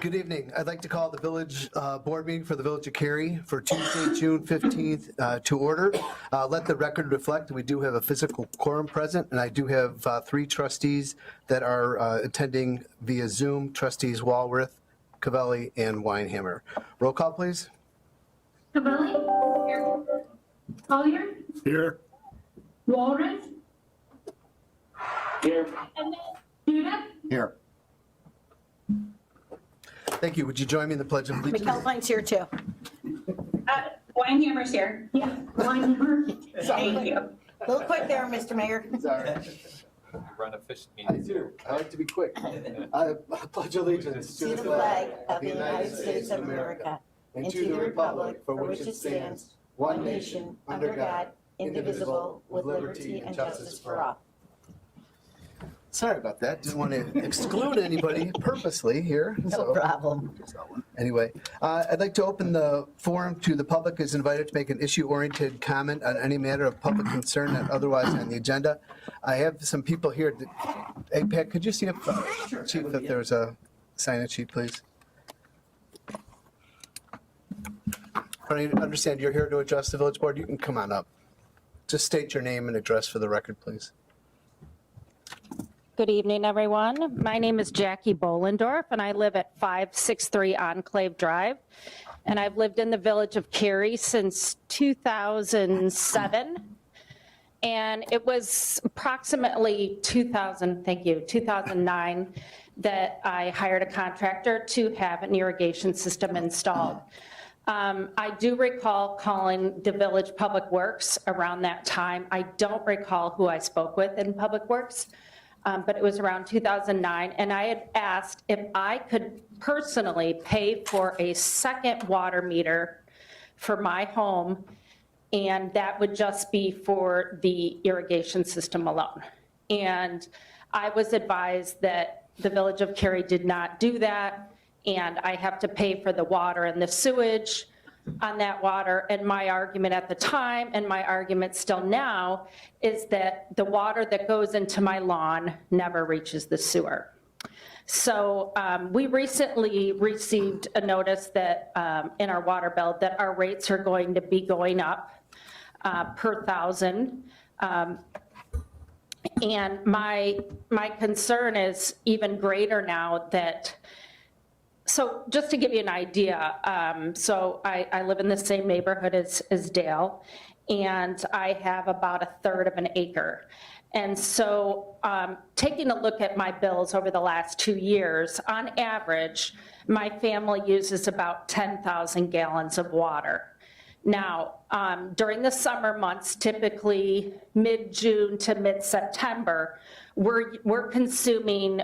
Good evening. I'd like to call the village board meeting for the Village of Cary for Tuesday, June 15th to order. Let the record reflect that we do have a physical quorum present, and I do have 3 trustees that are attending via Zoom, trustees Walworth, Cavelli, and Weinhammer. Roll call, please. Cavelli? Here. Collier? Here. Walrus? Here. Judith? Here. Thank you. Would you join me in the Pledge of Allegiance? McAlpine's here too. Weinhammer's here. Yeah, Weinhammer. Thank you. A little quick there, Mr. Mayor. Sorry. Run efficient I meetings do. here. I like to be quick. I pledge allegiance To the flag of the United States of America and to the republic for which it stands, one nation, under God, indivisible, with liberty and justice for all. Sorry about that. Didn't want to exclude anybody purposely here. No problem. Anyway, I'd like to open the forum to the public is invited to make an issue-oriented comment on any matter of public concern not otherwise on the agenda. I have some people here. Hey, Pat, could you see if, Chief, if there's a sign-in sheet, please? I understand you're here to address the village board. You can come on up. Just state your name and address for the record, please. Good evening, everyone. My name is Jackie Bohlendorf, and I live at 563 Enclave Drive. And I've lived in the village of Cary since 2007. And it was approximately 2009, that I hired a contractor to have an irrigation system installed. I do recall calling the Village Public Works around that time. I don't recall who I spoke with in Public Works. But it was around 2009, and I had asked if I could personally pay for a second water meter for my home, and that would just be for the irrigation system alone. And I was advised that the Village of Cary did not do that, and I have to pay for the water and the sewage on that water. And my argument at the time, and my argument still now, is that the water that goes into my lawn never reaches the sewer. So we recently received a notice that in our water bill that our rates are going to be going up per thousand. And my concern is even greater now that, so just to give you an idea, so I live in the same neighborhood as Dale, and I have about 1/3 of an acre. And so taking a look at my bills over the last 2 years, on average, my family uses about 10,000 gallons of water. Now, during the summer months, typically mid-June to mid-September, we're consuming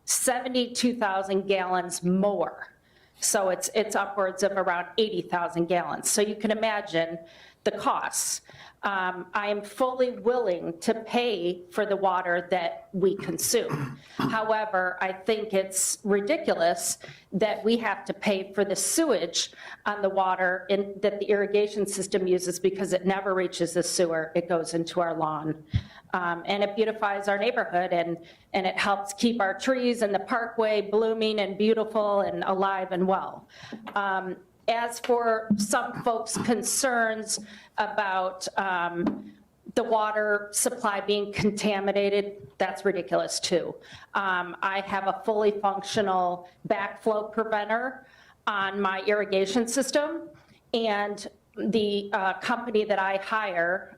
72,000 gallons more. So it's upwards of around 80,000 gallons. So you can imagine the costs. I am fully willing to pay for the water that we consume. However, I think it's ridiculous that we have to pay for the sewage on the water that the irrigation system uses, because it never reaches the sewer. It goes into our lawn. And it beautifies our neighborhood, and it helps keep our trees and the parkway blooming and beautiful and alive and well. As for some folks' concerns about the water supply being contaminated, that's ridiculous too. I have a fully functional backflow preventer on my irrigation system, and the company that I hire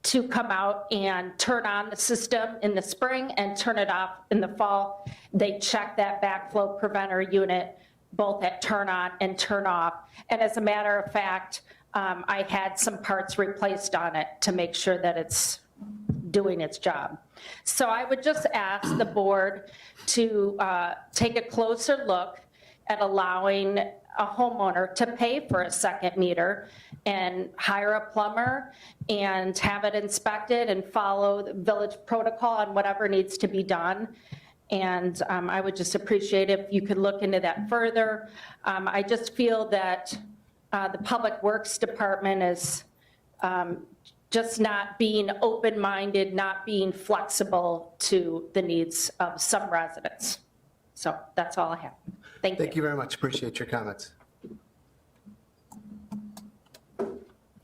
to come out and turn on the system in the spring and turn it off in the fall, they check that backflow preventer unit both at turn on and turn off. And as a matter of fact, I had some parts replaced on it to make sure that it's doing its job. So I would just ask the board to take a closer look at allowing a homeowner to pay for a second meter and hire a plumber and have it inspected and follow the village protocol on whatever needs to be done. And I would just appreciate if you could look into that further. I just feel that the Public Works Department is just not being open-minded, not being flexible to the needs of some residents. So that's all I have. Thank you. Thank you very much. Appreciate your comments.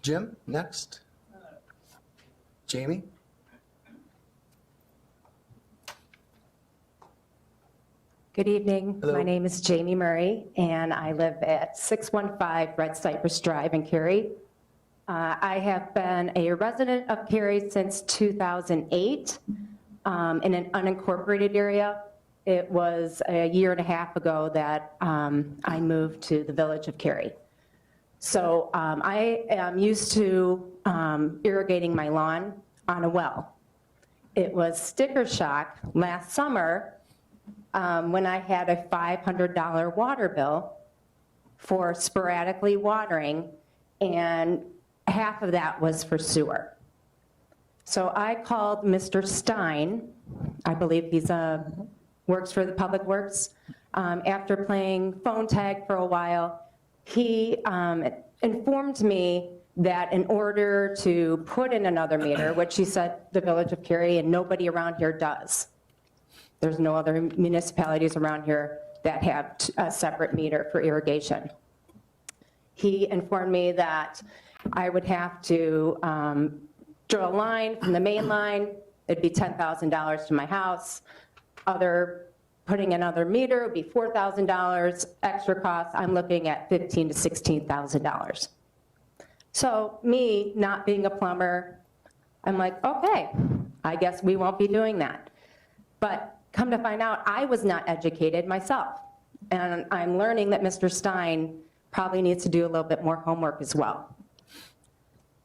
Jim, next. Jamie? Good evening. Hello. My name is Jamie Murray, and I live at 615 Red Cypress Drive in Cary. I have been a resident of Cary since 2008 in an unincorporated area. It was a year and a half ago that I moved to the village of Cary. So I am used to irrigating my lawn on a well. It was sticker shock last summer when I had a $500 water bill for sporadically watering, and half of that was for sewer. So I called Mr. Stein, I believe he's works for the Public Works. After playing phone tag for a while, he informed me that in order to put in another meter, which he said the village of Cary and nobody around here does, there's no other municipalities around here that have a separate meter for irrigation. He informed me that I would have to draw a line from the main line. It'd be $10,000 to my house. Putting another meter would be $4,000 extra cost. I'm looking at $15,000 to $16,000. So me not being a plumber, I'm like, okay, I guess we won't be doing that. But come to find out, I was not educated myself. And I'm learning that Mr. Stein probably needs to do a little bit more homework as well.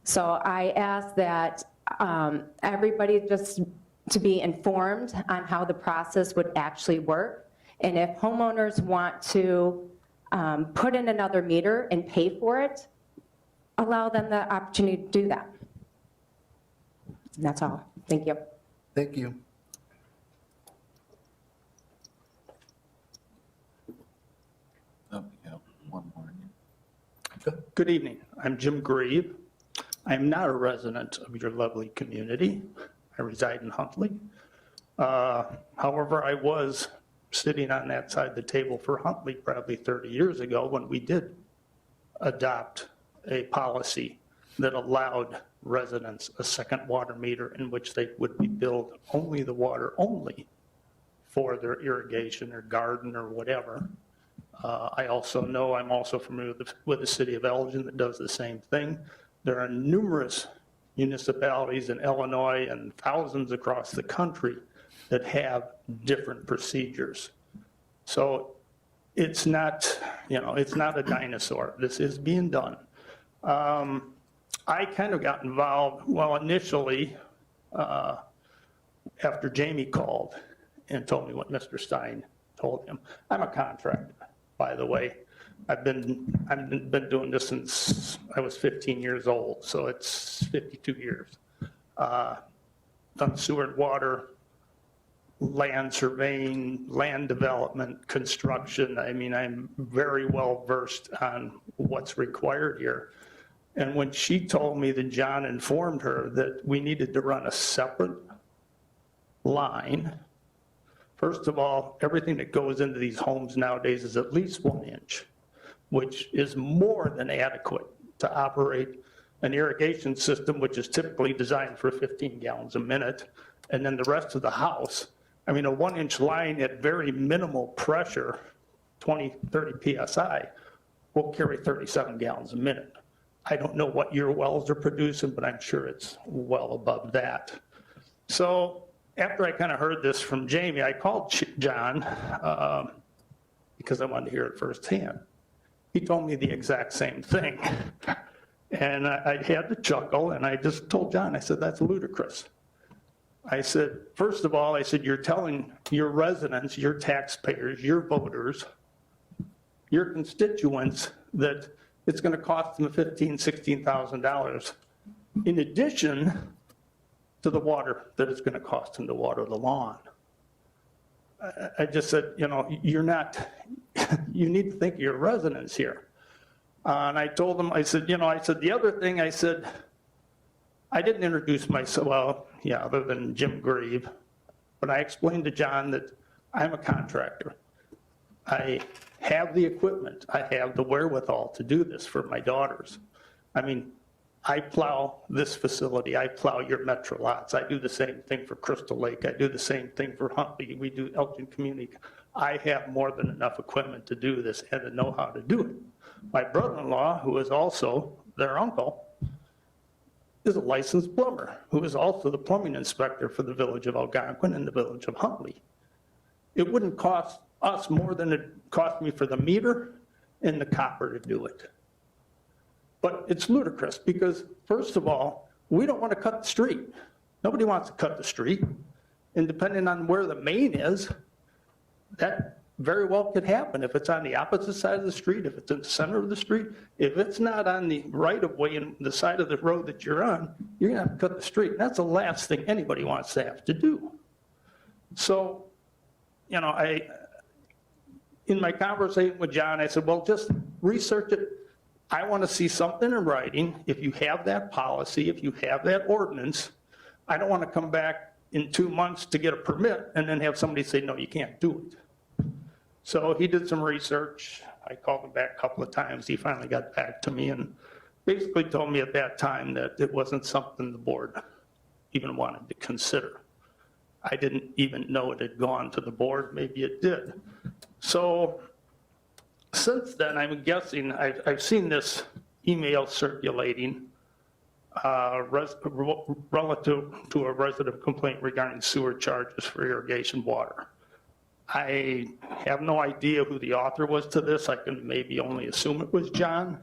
So I ask that everybody just to be informed on how the process would actually work. And if homeowners want to put in another meter and pay for it, allow them the opportunity to do that. And that's all. Thank you. Thank you. Oh, yeah, one more. Good evening. I'm Jim Grieve. I am not a resident of your lovely community. I reside in Huntley. However, I was sitting on that side of the table for Huntley probably 30 years ago when we did adopt a policy that allowed residents a second water meter in which they would be billed only the water only for their irrigation or garden or whatever. I also know, I'm also familiar with the city of Elgin that does the same thing. There are numerous municipalities in Illinois and thousands across the country that have different procedures. So it's not, it's not a dinosaur. This is being done. I kind of got involved, well, initially, after Jamie called and told me what Mr. Stein told him. I'm a contractor, by the way. I've been doing this since I was 15 years old, so it's 52 years. Done sewer and water, land surveying, land development, construction. I mean, I'm very well versed on what's required here. And when she told me that John informed her that we needed to run a separate line, first of all, everything that goes into these homes nowadays is at least 1 inch, which is more than adequate to operate an irrigation system, which is typically designed for 15 gallons a minute. And then the rest of the house, I mean, a 1 inch line at very minimal pressure, 20, 30 PSI, will carry 37 gallons a minute. I don't know what your wells are producing, but I'm sure it's well above that. So after I kind of heard this from Jamie, I called John because I wanted to hear it firsthand. He told me the exact same thing. And I had to chuckle, and I just told John, I said, that's ludicrous. I said, first of all, I said, you're telling your residents, your taxpayers, your voters, your constituents that it's going to cost them $15,000, $16,000 in addition to the water that it's going to cost them to water the lawn. I just said, you're not, you need to think of your residents here. And I told them, I said, the other thing, I said, I didn't introduce myself, well, yeah, other than Jim Grieve, but I explained to John that I'm a contractor. I have the equipment, I have the wherewithal to do this for my daughters. I mean, I plow this facility, I plow your Metro lots, I do the same thing for Crystal Lake, I do the same thing for Huntley, we do Elgin Community. I have more than enough equipment to do this and to know how to do it. My brother-in-law, who is also their uncle, is a licensed plumber, who is also the plumbing inspector for the village of Algonquin and the village of Huntley. It wouldn't cost us more than it cost me for the meter and the copper to do it. But it's ludicrous because, first of all, we don't want to cut the street. Nobody wants to cut the street. And depending on where the main is, that very well could happen. If it's on the opposite side of the street, if it's in the center of the street, if it's not on the right of way in the side of the road that you're on, you're going to have to cut the street. That's the last thing anybody wants to have to do. So, you know, in my conversation with John, I said, well, just research it. I want to see something in writing. If you have that policy, if you have that ordinance, I don't want to come back in 2 months to get a permit and then have somebody say, no, you can't do it. So he did some research. I called him back a couple of times. He finally got back to me and basically told me at that time that it wasn't something the board even wanted to consider. I didn't even know it had gone to the board. Maybe it did. So since then, I'm guessing, I've seen this email circulating relative to a resident complaint regarding sewer charges for irrigation water. I have no idea who the author was to this. I can maybe only assume it was John.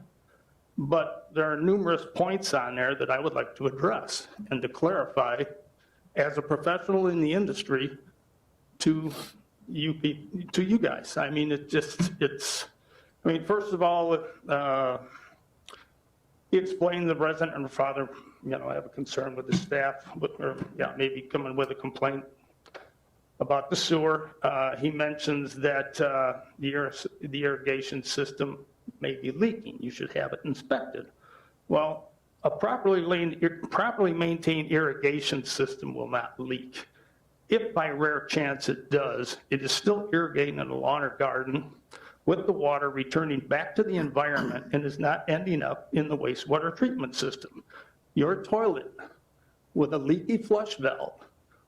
But there are numerous points on there that I would like to address and to clarify as a professional in the industry to you guys. I mean, first of all, he explained the resident and the father, you know, I have a concern with the staff, maybe coming with a complaint about the sewer. He mentions that the irrigation system may be leaking. You should have it inspected. Well, a properly maintained irrigation system will not leak. If by rare chance it does, it is still irrigating a lawn or garden with the water returning back to the environment and is not ending up in the wastewater treatment system. Your toilet with a leaky flush valve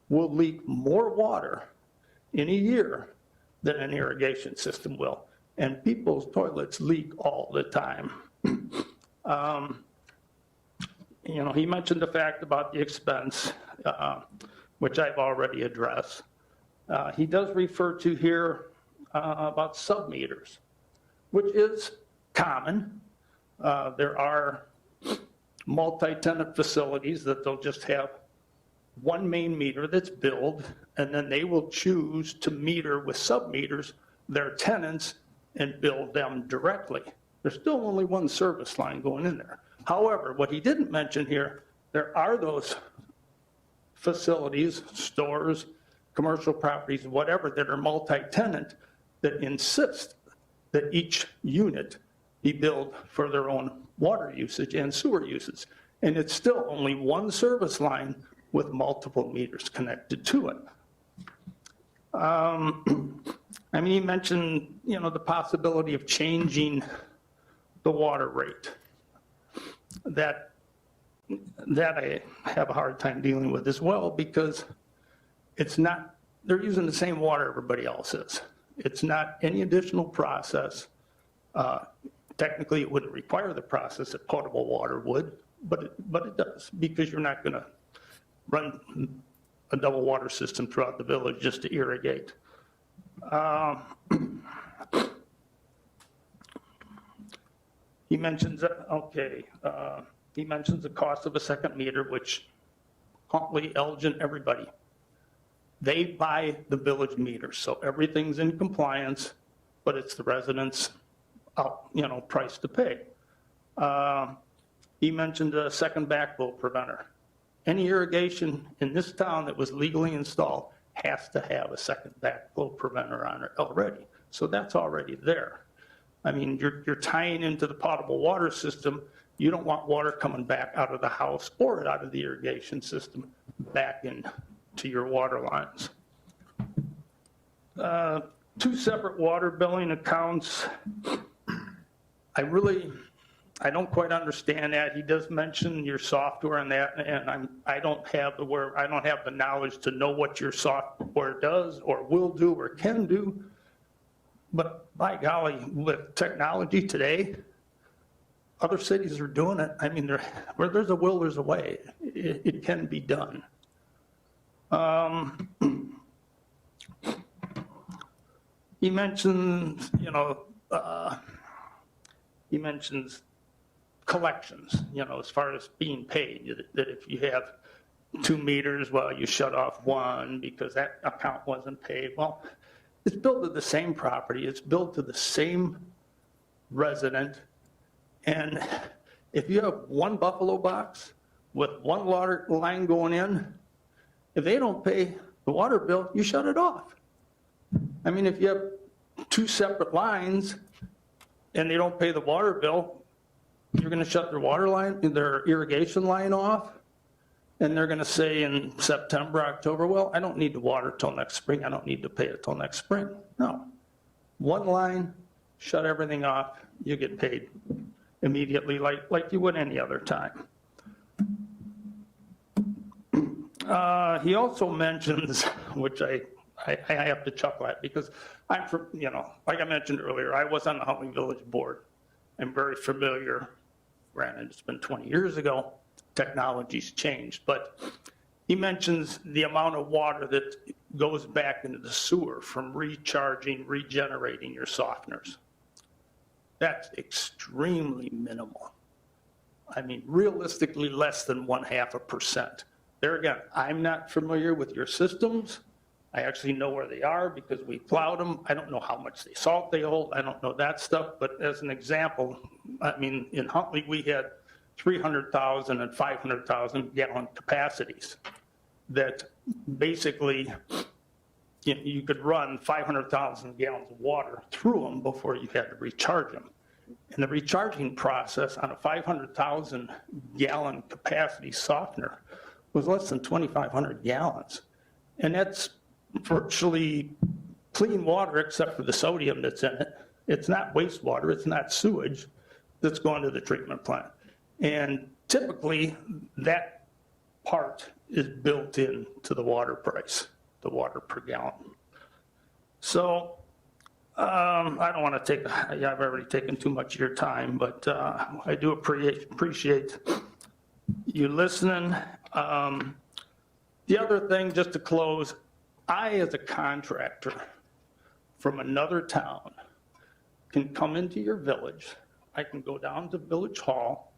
will leak more water in a year than an irrigation system will. And people's toilets leak all the time. You know, he mentioned the fact about the expense, which I've already addressed. He does refer to here about sub-meters, which is common. There are multi-tenant facilities that they'll just have one main meter that's billed, and then they will choose to meter with sub-meters their tenants and bill them directly. There's still only one service line going in there. However, what he didn't mention here, there are those facilities, stores, commercial properties, whatever, that are multi-tenant that insist that each unit be billed for their own water usage and sewer usage. And it's still only one service line with multiple meters connected to it. I mean, he mentioned, you know, the possibility of changing the water rate. That I have a hard time dealing with as well, because it's not, they're using the same water everybody else is. It's not any additional process. Technically, it wouldn't require the process that potable water would, but it does, because you're not going to run a double water system throughout the village just to irrigate. He mentions, he mentions the cost of a second meter, which Huntley, Elgin, everybody, they buy the village meter, so everything's in compliance, but it's the residents' price to pay. He mentioned a second backflow preventer. Any irrigation in this town that was legally installed has to have a second backflow preventer on it already. So that's already there. I mean, you're tying into the potable water system. You don't want water coming back out of the house or out of the irrigation system back into your water lines. 2 separate water billing accounts. I don't quite understand that. He does mention your software and that, and I don't have the knowledge to know what your software does or will do or can do. But by golly, with technology today, other cities are doing it. I mean, where there's a will, there's a way. It can be done. He mentions, he mentions collections, as far as being paid, that if you have 2 meters, well, you shut off 1 because that account wasn't paid. Well, it's billed to the same property, it's billed to the same resident, and if you have 1 Buffalo box with 1 water line going in, if they don't pay the water bill, you shut it off. I mean, if you have 2 separate lines and they don't pay the water bill, you're going to shut their water line, their irrigation line off, and they're going to say in September, October, well, I don't need the water till next spring. I don't need to pay it till next spring. No. 1 line, shut everything off, you get paid immediately like you would any other time. He also mentions, which I have to chuckle at because I'm from, like I mentioned earlier, I was on the Huntley Village Board. I'm very familiar. Granted, it's been 20 years ago. Technology's changed, but he mentions the amount of water that goes back into the sewer from recharging, regenerating your softeners. That's extremely minimal. I mean, realistically, less than 0.5%. There again, I'm not familiar with your systems. I actually know where they are because we plowed them. I don't know how much salt they hold. I don't know that stuff. But as an example, I mean, in Huntley, we had 300,000 and 500,000 gallon capacities that basically you could run 500,000 gallons of water through them before you had to recharge them. And the recharging process on a 500,000 gallon capacity softener was less than 2,500 gallons. And that's virtually clean water except for the sodium that's in it. It's not wastewater, it's not sewage that's going to the treatment plant. And typically that part is built into the water price, the water per gallon. So I don't want to I've already taken too much of your time, but I do appreciate you listening. The other thing, just to close, I, as a contractor from another town, can come into your village. I can go down to Village Hall,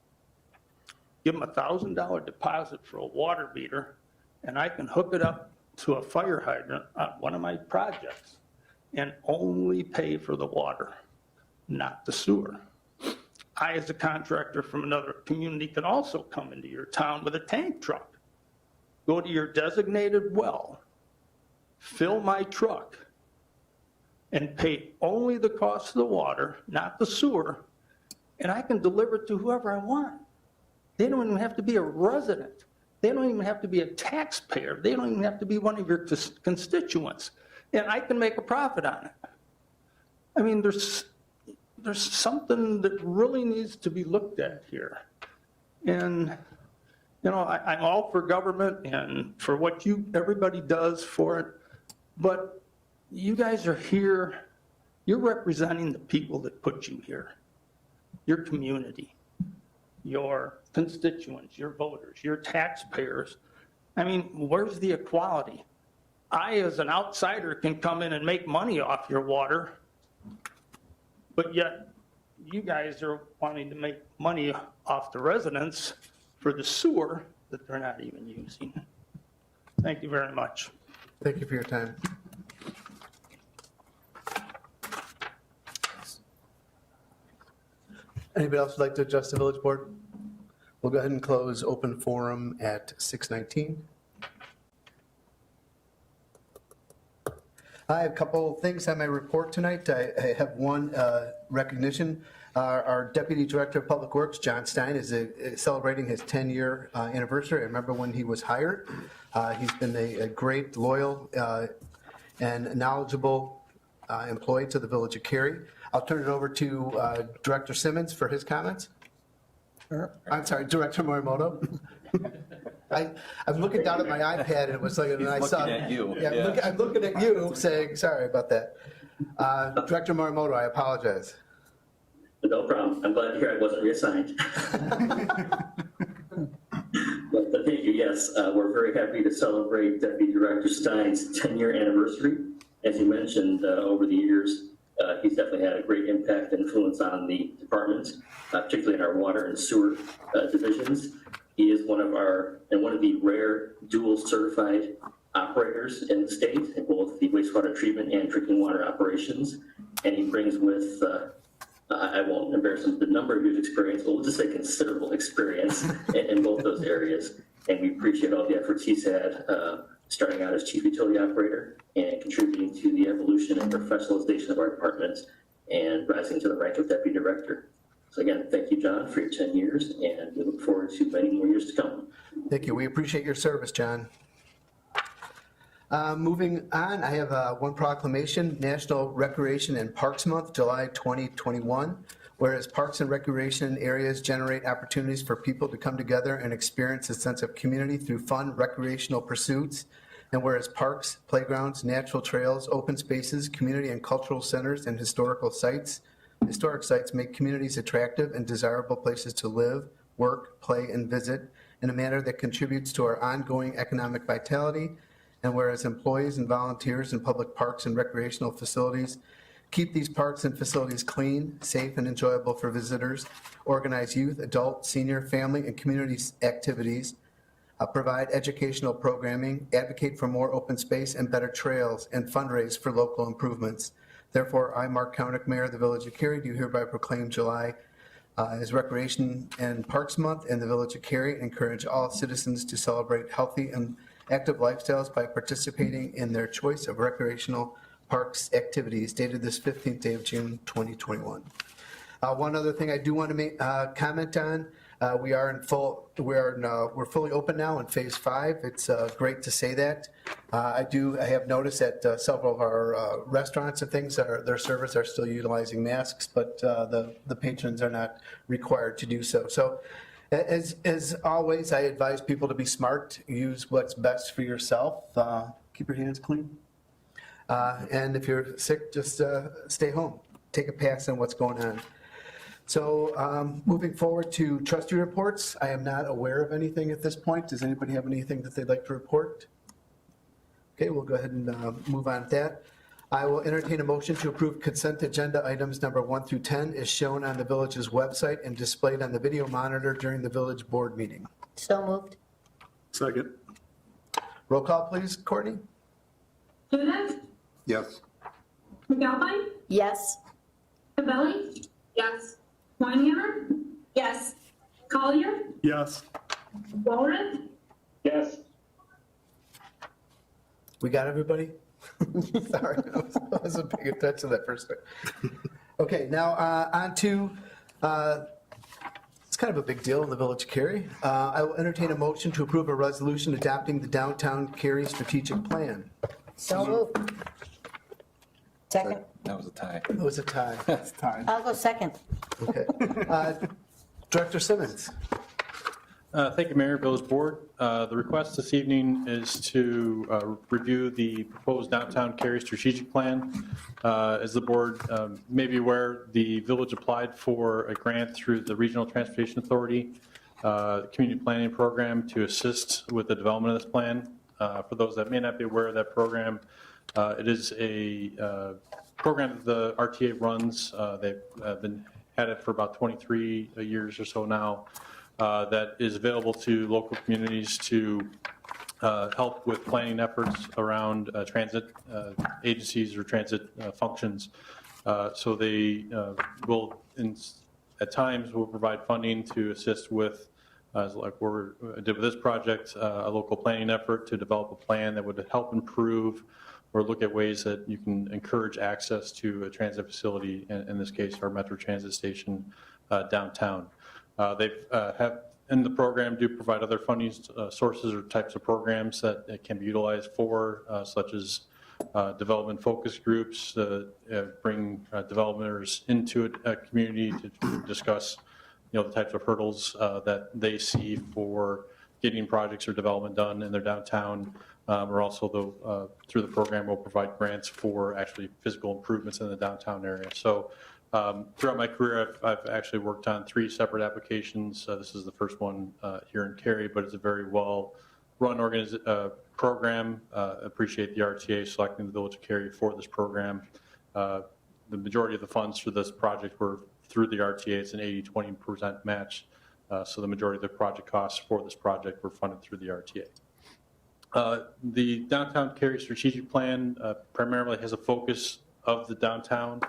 give them a $1,000 deposit for a water meter, and I can hook it up to a fire hydrant on one of my projects and only pay for the water, not the sewer. I, as a contractor from another community, can also come into your town with a tank truck, go to your designated well, fill my truck, and pay only the cost of the water, not the sewer, and I can deliver it to whoever I want. They don't even have to be a resident. They don't even have to be a taxpayer. They don't even have to be one of your constituents. And I can make a profit on it. I mean, there's something that really needs to be looked at here. And I'm all for government and for what everybody does for it, but you guys are here, you're representing the people that put you here, your community, your constituents, your voters, your taxpayers. I mean, where's the equality? I, as an outsider, can come in and make money off your water, but yet you guys are wanting to make money off the residents for the sewer that they're not even using. Thank you very much. Thank you for your time. Anybody else would like to address the village board? We'll go ahead and close open forum at 6:19. I have a couple things on my report tonight. I have one recognition. Our Deputy Director of Public Works, John Stein, is celebrating his 10-year anniversary. I remember when he was hired. He's been a great, loyal, and knowledgeable employee to the Village of Cary. I'll turn it over to Director Simmons for his comments. I'm sorry, Director Morimoto. I'm looking down at my iPad and it was like, and I saw. looking at you. Yeah, Yeah. I'm looking at you saying, sorry about that. Director Morimoto, I apologize. No problem. I'm glad to hear I wasn't reassigned. But thank you. Yes, we're very happy to celebrate Deputy Director Stein's 10-year anniversary. As you mentioned, over the years, he's definitely had a great impact and influence on the department, particularly in our water and sewer divisions. He is one of the rare dual certified operators in the state in both the wastewater treatment and drinking water operations. And he brings with, I won't embarrass him, the number of years experience, but we'll just say considerable experience in both those areas. And we appreciate all the efforts he's had, starting out as chief utility operator and contributing to the evolution and professionalization of our department and rising to the rank of deputy director. So again, thank you, John, for your 10 years, and we look forward to many more years to come. Thank you. We appreciate your service, John. Moving on, I have one proclamation, National Recreation and Parks Month, July 2021. Whereas parks and recreation areas generate opportunities for people to come together and experience a sense of community through fun recreational pursuits. And whereas parks, playgrounds, natural trails, open spaces, community and cultural centers, and historic sites make communities attractive and desirable places to live, work, play, and visit in a manner that contributes to our ongoing economic vitality. And whereas employees and volunteers in public parks and recreational facilities keep these parks and facilities clean, safe, and enjoyable for visitors, organize youth, adult, senior, family, and community activities, provide educational programming, advocate for more open space and better trails, and fundraise for local improvements. Therefore, I, Mark Kaunick, Mayor of the Village of Cary, do hereby proclaim July as Recreation and Parks Month in the Village of Cary, and encourage all citizens to celebrate healthy and active lifestyles by participating in their choice of recreational parks activities, dated this 15th day of June 2021. One other thing I do want to make comment on, we're fully open now in phase 5. It's great to say that. I have noticed that several of our restaurants and things, their servers are still utilizing masks, but the patrons are not required to do so. So as always, I advise people to be smart, use what's best for yourself, keep your hands clean. And if you're sick, just stay home. Take a pass on what's going on. So moving forward to trustee reports, I am not aware of anything at this point. Does anybody have anything that they'd like to report? Okay, we'll go ahead and move on to that. I will entertain a motion to approve consent agenda items number 1 through 10 as shown on the village's website and displayed on the video monitor during the village board meeting. So moved. Second. Roll call, please, Courtney? Student, Yes. McAlpine, Yes. Cabelli? Yes. Weinhammer? Yes. Collier? Yes. Walrus? Yes. We got everybody? Sorry, I wasn't paying attention that first time. Okay, now on to, it's kind of a big deal in the Village of Cary. I will entertain a motion to approve a resolution adopting the Downtown Cary Strategic Plan. So moved. Second. That was a tie. It was a tie. That's time. I'll go second. Okay. Director Simmons. Thank you, Mayor, Village Board. The request this evening is to review the proposed Downtown Cary Strategic Plan. As the board may be aware, the village applied for a grant through the Regional Transportation Authority Community Planning Program to assist with the development of this plan. For those that may not be aware of that program, it is a program that the RTA runs. They've had it for about 23 years or so now. That is available to local communities to help with planning efforts around transit agencies or transit functions. So they will, at times, will provide funding to assist with, like we did with this project, a local planning effort to develop a plan that would help improve or look at ways that you can encourage access to a transit facility, in this case, our Metro Transit Station downtown. They have in the program do provide other funding sources or types of programs that it can be utilized for, such as development focus groups, bring developers into a community to discuss, the types of hurdles that they see for getting projects or development done in their downtown. Or also, through the program, we'll provide grants for actually physical improvements in the downtown area. So throughout my career, I've actually worked on 3 separate applications. This is the first one here in Cary, but it's a very well-run program. Appreciate the RTA selecting the Village of Cary for this program. The majority of the funds for this project were through the RTA. It's an 80-20% match. So the majority of the project costs for this project were funded through the RTA. The Downtown Cary Strategic Plan primarily has a focus of the downtown.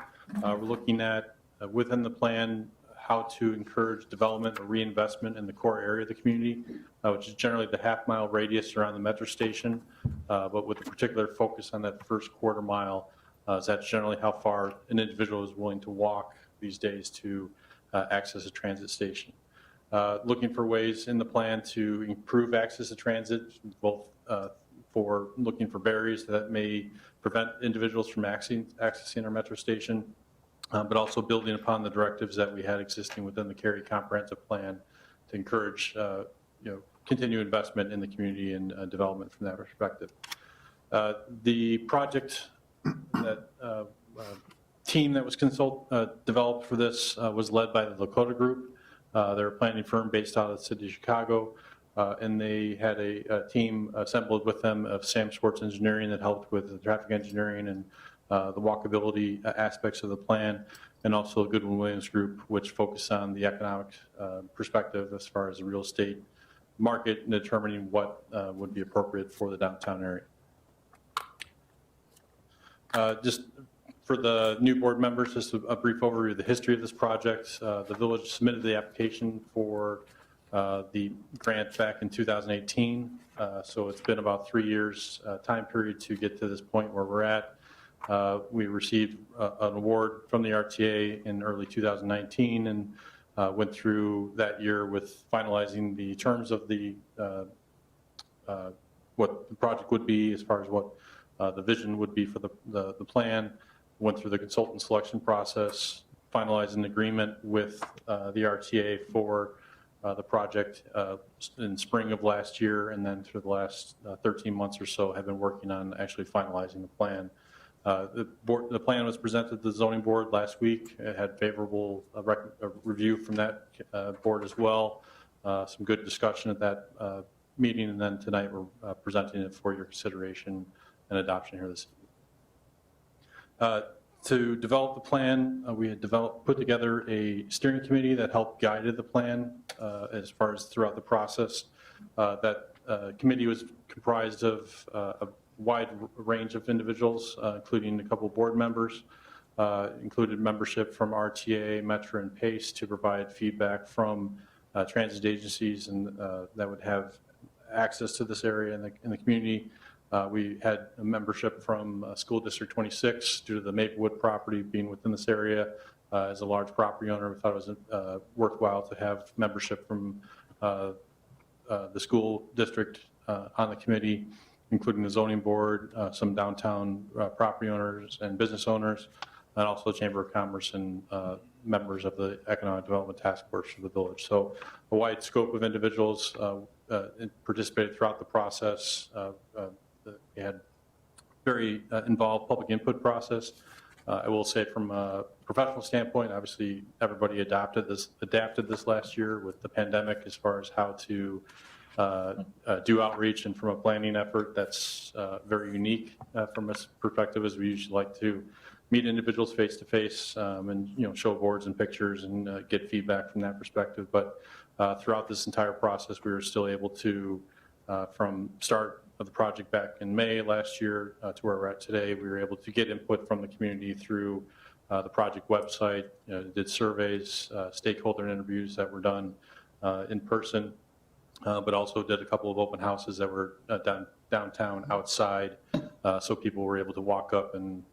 We're looking at, within the plan, how to encourage development or reinvestment in the core area of the community, which is generally the half-mile radius around the metro station, but with a particular focus on that first quarter mile, as that's generally how far an individual is willing to walk these days to access a transit station. Looking for ways in the plan to improve access to transit, both for looking for barriers that may prevent individuals from accessing our metro station, but also building upon the directives that we had existing within the Cary Comprehensive Plan to encourage continued investment in the community and development from that perspective. The project that team that was developed for this was led by the Lakota Group. They're a planning firm based out of the city of Chicago, and they had a team assembled with them of Sam Schwartz Engineering that helped with the traffic engineering and the walkability aspects of the plan, and also Goodwin Williams Group, which focused on the economic perspective as far as the real estate market and determining what would be appropriate for the downtown area. Just for the new board members, just a brief overview of the history of this project. The village submitted the application for the grant back in 2018. So it's been about 3 years time period to get to this point where we're at. We received an award from the RTA in early 2019 and went through that year with finalizing the terms of the what the project would be as far as what the vision would be for the plan. Went through the consultant selection process, finalized an agreement with the RTA for the project in spring of last year, and then through the last 13 months or so have been working on actually finalizing the plan. The plan was presented to the zoning board last week. It had favorable review from that board as well. Some good discussion at that meeting, and then tonight we're presenting it for your consideration and adoption here this evening. To develop the plan, we had put together a steering committee that helped guided the plan as far as throughout the process. That committee was comprised of a wide range of individuals, including a couple of board members, included membership from RTA, Metro, and PACE to provide feedback from transit agencies and that would have access to this area in the community. We had a membership from School District 26 due to the Maplewood property being within this area. As a large property owner, we thought it was worthwhile to have membership from the school district on the committee, including the zoning board, some downtown property owners and business owners, and also Chamber of Commerce and members of the Economic Development Task Force for the village. So a wide scope of individuals participated throughout the process. We had very involved public input process. I will say from a professional standpoint, obviously everybody adapted this last year with the pandemic as far as how to do outreach, and from a planning effort that's very unique from a perspective, as we usually like to meet individuals face to face and show boards and pictures and get feedback from that perspective. But throughout this entire process, we were still able to, from start of the project back in May last year to where we're at today, we were able to get input from the community through the project website, did surveys, stakeholder interviews that were done in person, but also did a couple of open houses that were downtown outside, so people were able to walk up and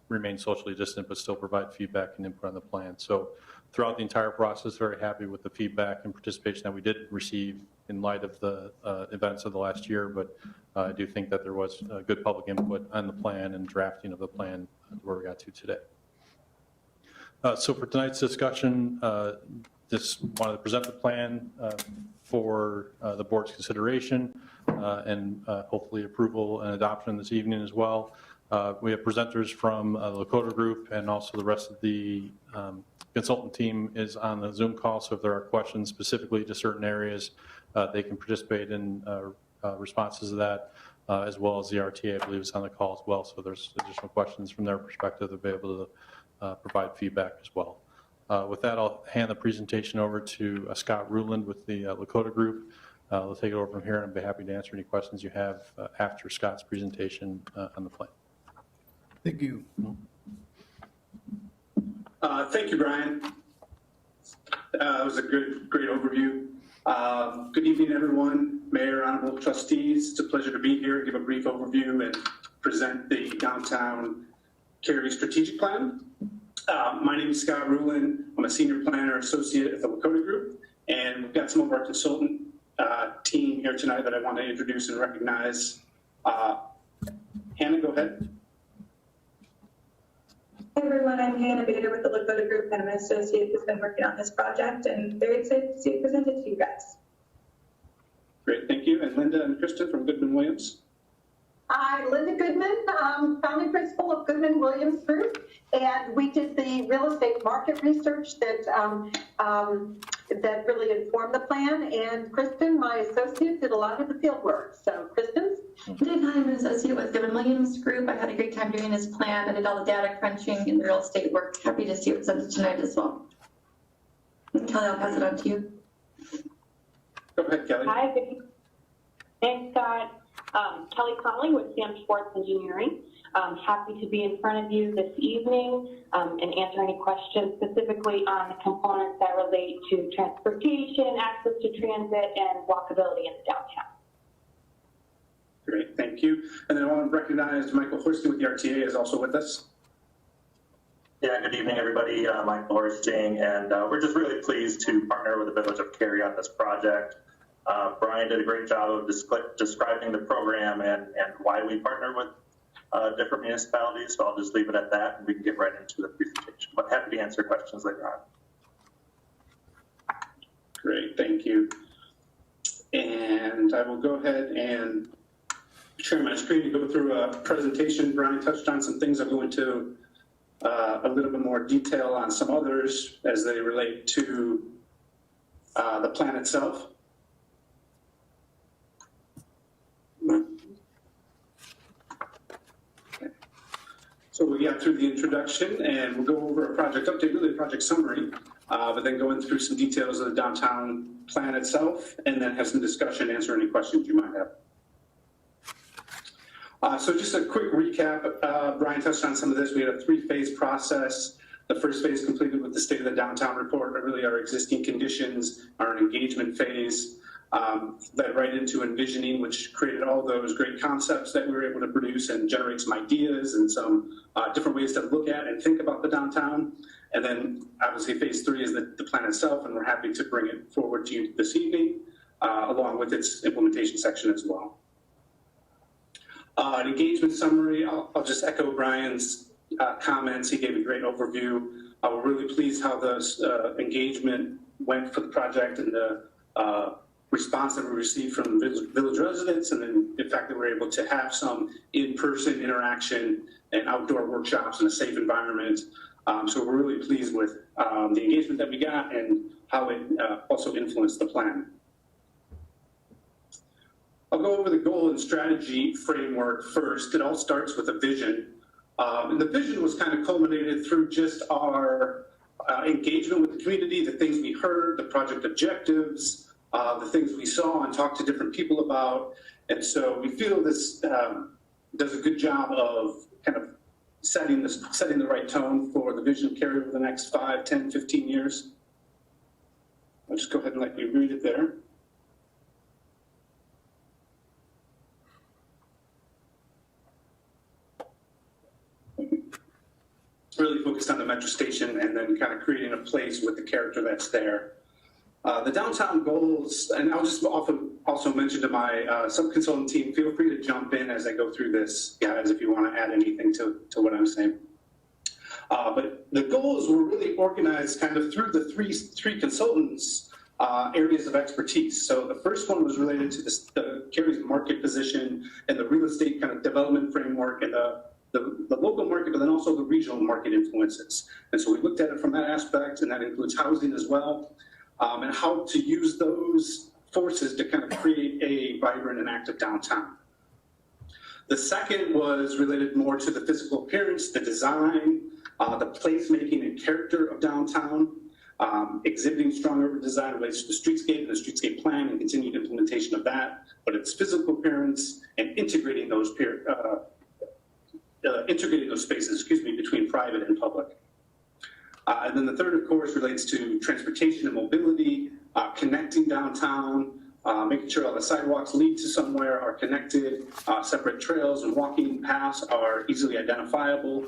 remain socially distant, but still provide feedback and input on the plan. So throughout the entire process, very happy with the feedback and participation that we did receive in light of the events of the last year. But I do think that there was good public input on the plan and drafting of the plan where we got to today. So for tonight's discussion, just wanted to present the plan for the board's consideration and hopefully approval and adoption this evening as well. We have presenters from the Lakota Group, and also the rest of the consultant team is on the Zoom call. So if there are questions specifically to certain areas, they can participate in responses to that, as well as the RTA, I believe, is on the call as well. So there's additional questions from their perspective. They'll be able to provide feedback as well. With that, I'll hand the presentation over to Scott Ruland with the Lakota Group. We'll take it over from here, and I'd be happy to answer any questions you have after Scott's presentation on the plan. Thank you. Thank you, Brian. It was a great overview. Good evening, everyone. Mayor, honorable trustees, it's a pleasure to be here, give a brief overview and present the Downtown Cary Strategic Plan. My name is Scott Ruland. I'm a senior planner associate at the Lakota Group, and we've got some of our consultant team here tonight that I want to introduce and recognize. Hannah, go ahead. Hi everyone, I'm Hannah Bader with the Lakota Group, and I'm an associate who's been working on this project, and very excited to see it presented to you guys. Great, thank you. And Linda and Kristen from Goodman Williams. Hi, Linda Goodman, founding principal of Goodman Williams Group, and we did the real estate market research that that really informed the plan. And Kristen, my associate, did a lot of the field work. So, Kristen. I'm an associate with Goodman Williams Group. I had a great time doing this plan. I did all the data crunching and the real estate work. Happy to see it presented tonight as well. And Kelly, I'll pass it on to you. Go ahead, Kelly. Hi, thanks, Scott. Kelly Conley with Sam Schwartz Engineering. Happy to be in front of you this evening and answer any questions specifically on the components that relate to transportation, access to transit, and walkability in the downtown. Great, thank you. And then I want to recognize Michael Horsting with the RTA is also with us. Yeah, good evening, everybody. Michael Horsting, and we're just really pleased to partner with the Village of Cary on this project. Brian did a great job of describing the program and why we partner with different municipalities, so I'll just leave it at that and we can get right into the presentation. But happy to answer questions later on. Great, thank you. And I will go ahead and share my screen to go through a presentation. Brian touched on some things. I'll go into a little bit more detail on some others as they relate to the plan itself. So we got through the introduction and we'll go over a project update, really a project summary, but then go into some details of the downtown plan itself, and then have some discussion, answer any questions you might have. So just a quick recap. Brian touched on some of this. We had a 3-phase process. The first phase completed with the State of the Downtown report, but really our existing conditions, our engagement phase, led right into envisioning, which created all those great concepts that we were able to produce and generate some ideas and some different ways to look at and think about the downtown. And then obviously phase 3 is the plan itself, and we're happy to bring it forward to you this evening, along with its implementation section as well. An engagement summary, I'll just echo Brian's comments. He gave a great overview. We're really pleased how the engagement went for the project and the response that we received from village residents, and then the fact that we're able to have some in-person interaction and outdoor workshops in a safe environment. So we're really pleased with the engagement that we got and how it also influenced the plan. I'll go over the goal and strategy framework first. It all starts with a vision. And the vision was kind of culminated through just our engagement with the community, the things we heard, the project objectives, the things we saw and talked to different people about. And so we feel this does a good job of kind of setting the right tone for the vision carried over the next 5, 10, 15 years. I'll just go ahead and let you read it there. really focused on the metro station and then kind of creating a place with the character that's there. The downtown goals, and I'll just also mention to my sub-consultant team, feel free to jump in as I go through this, guys, if you want to add anything to what I'm saying. But the goals were really organized kind of through the three consultants' areas of expertise. So the first one was related to the Cary's market position and the real estate kind of development framework and the local market, but then also the regional market influences. And so we looked at it from that aspect, and that includes housing as well, and how to use those forces to kind of create a vibrant and active downtown. The second was related more to the physical appearance, the design, the placemaking and character of downtown, exhibiting strong urban design relates to the streetscape and the streetscape plan and continued implementation of that, but its physical appearance and integrating those spaces, between private and public. And then the third, of course, relates to transportation and mobility, connecting downtown, making sure all the sidewalks lead to somewhere, are connected, separate trails and walking paths are easily identifiable.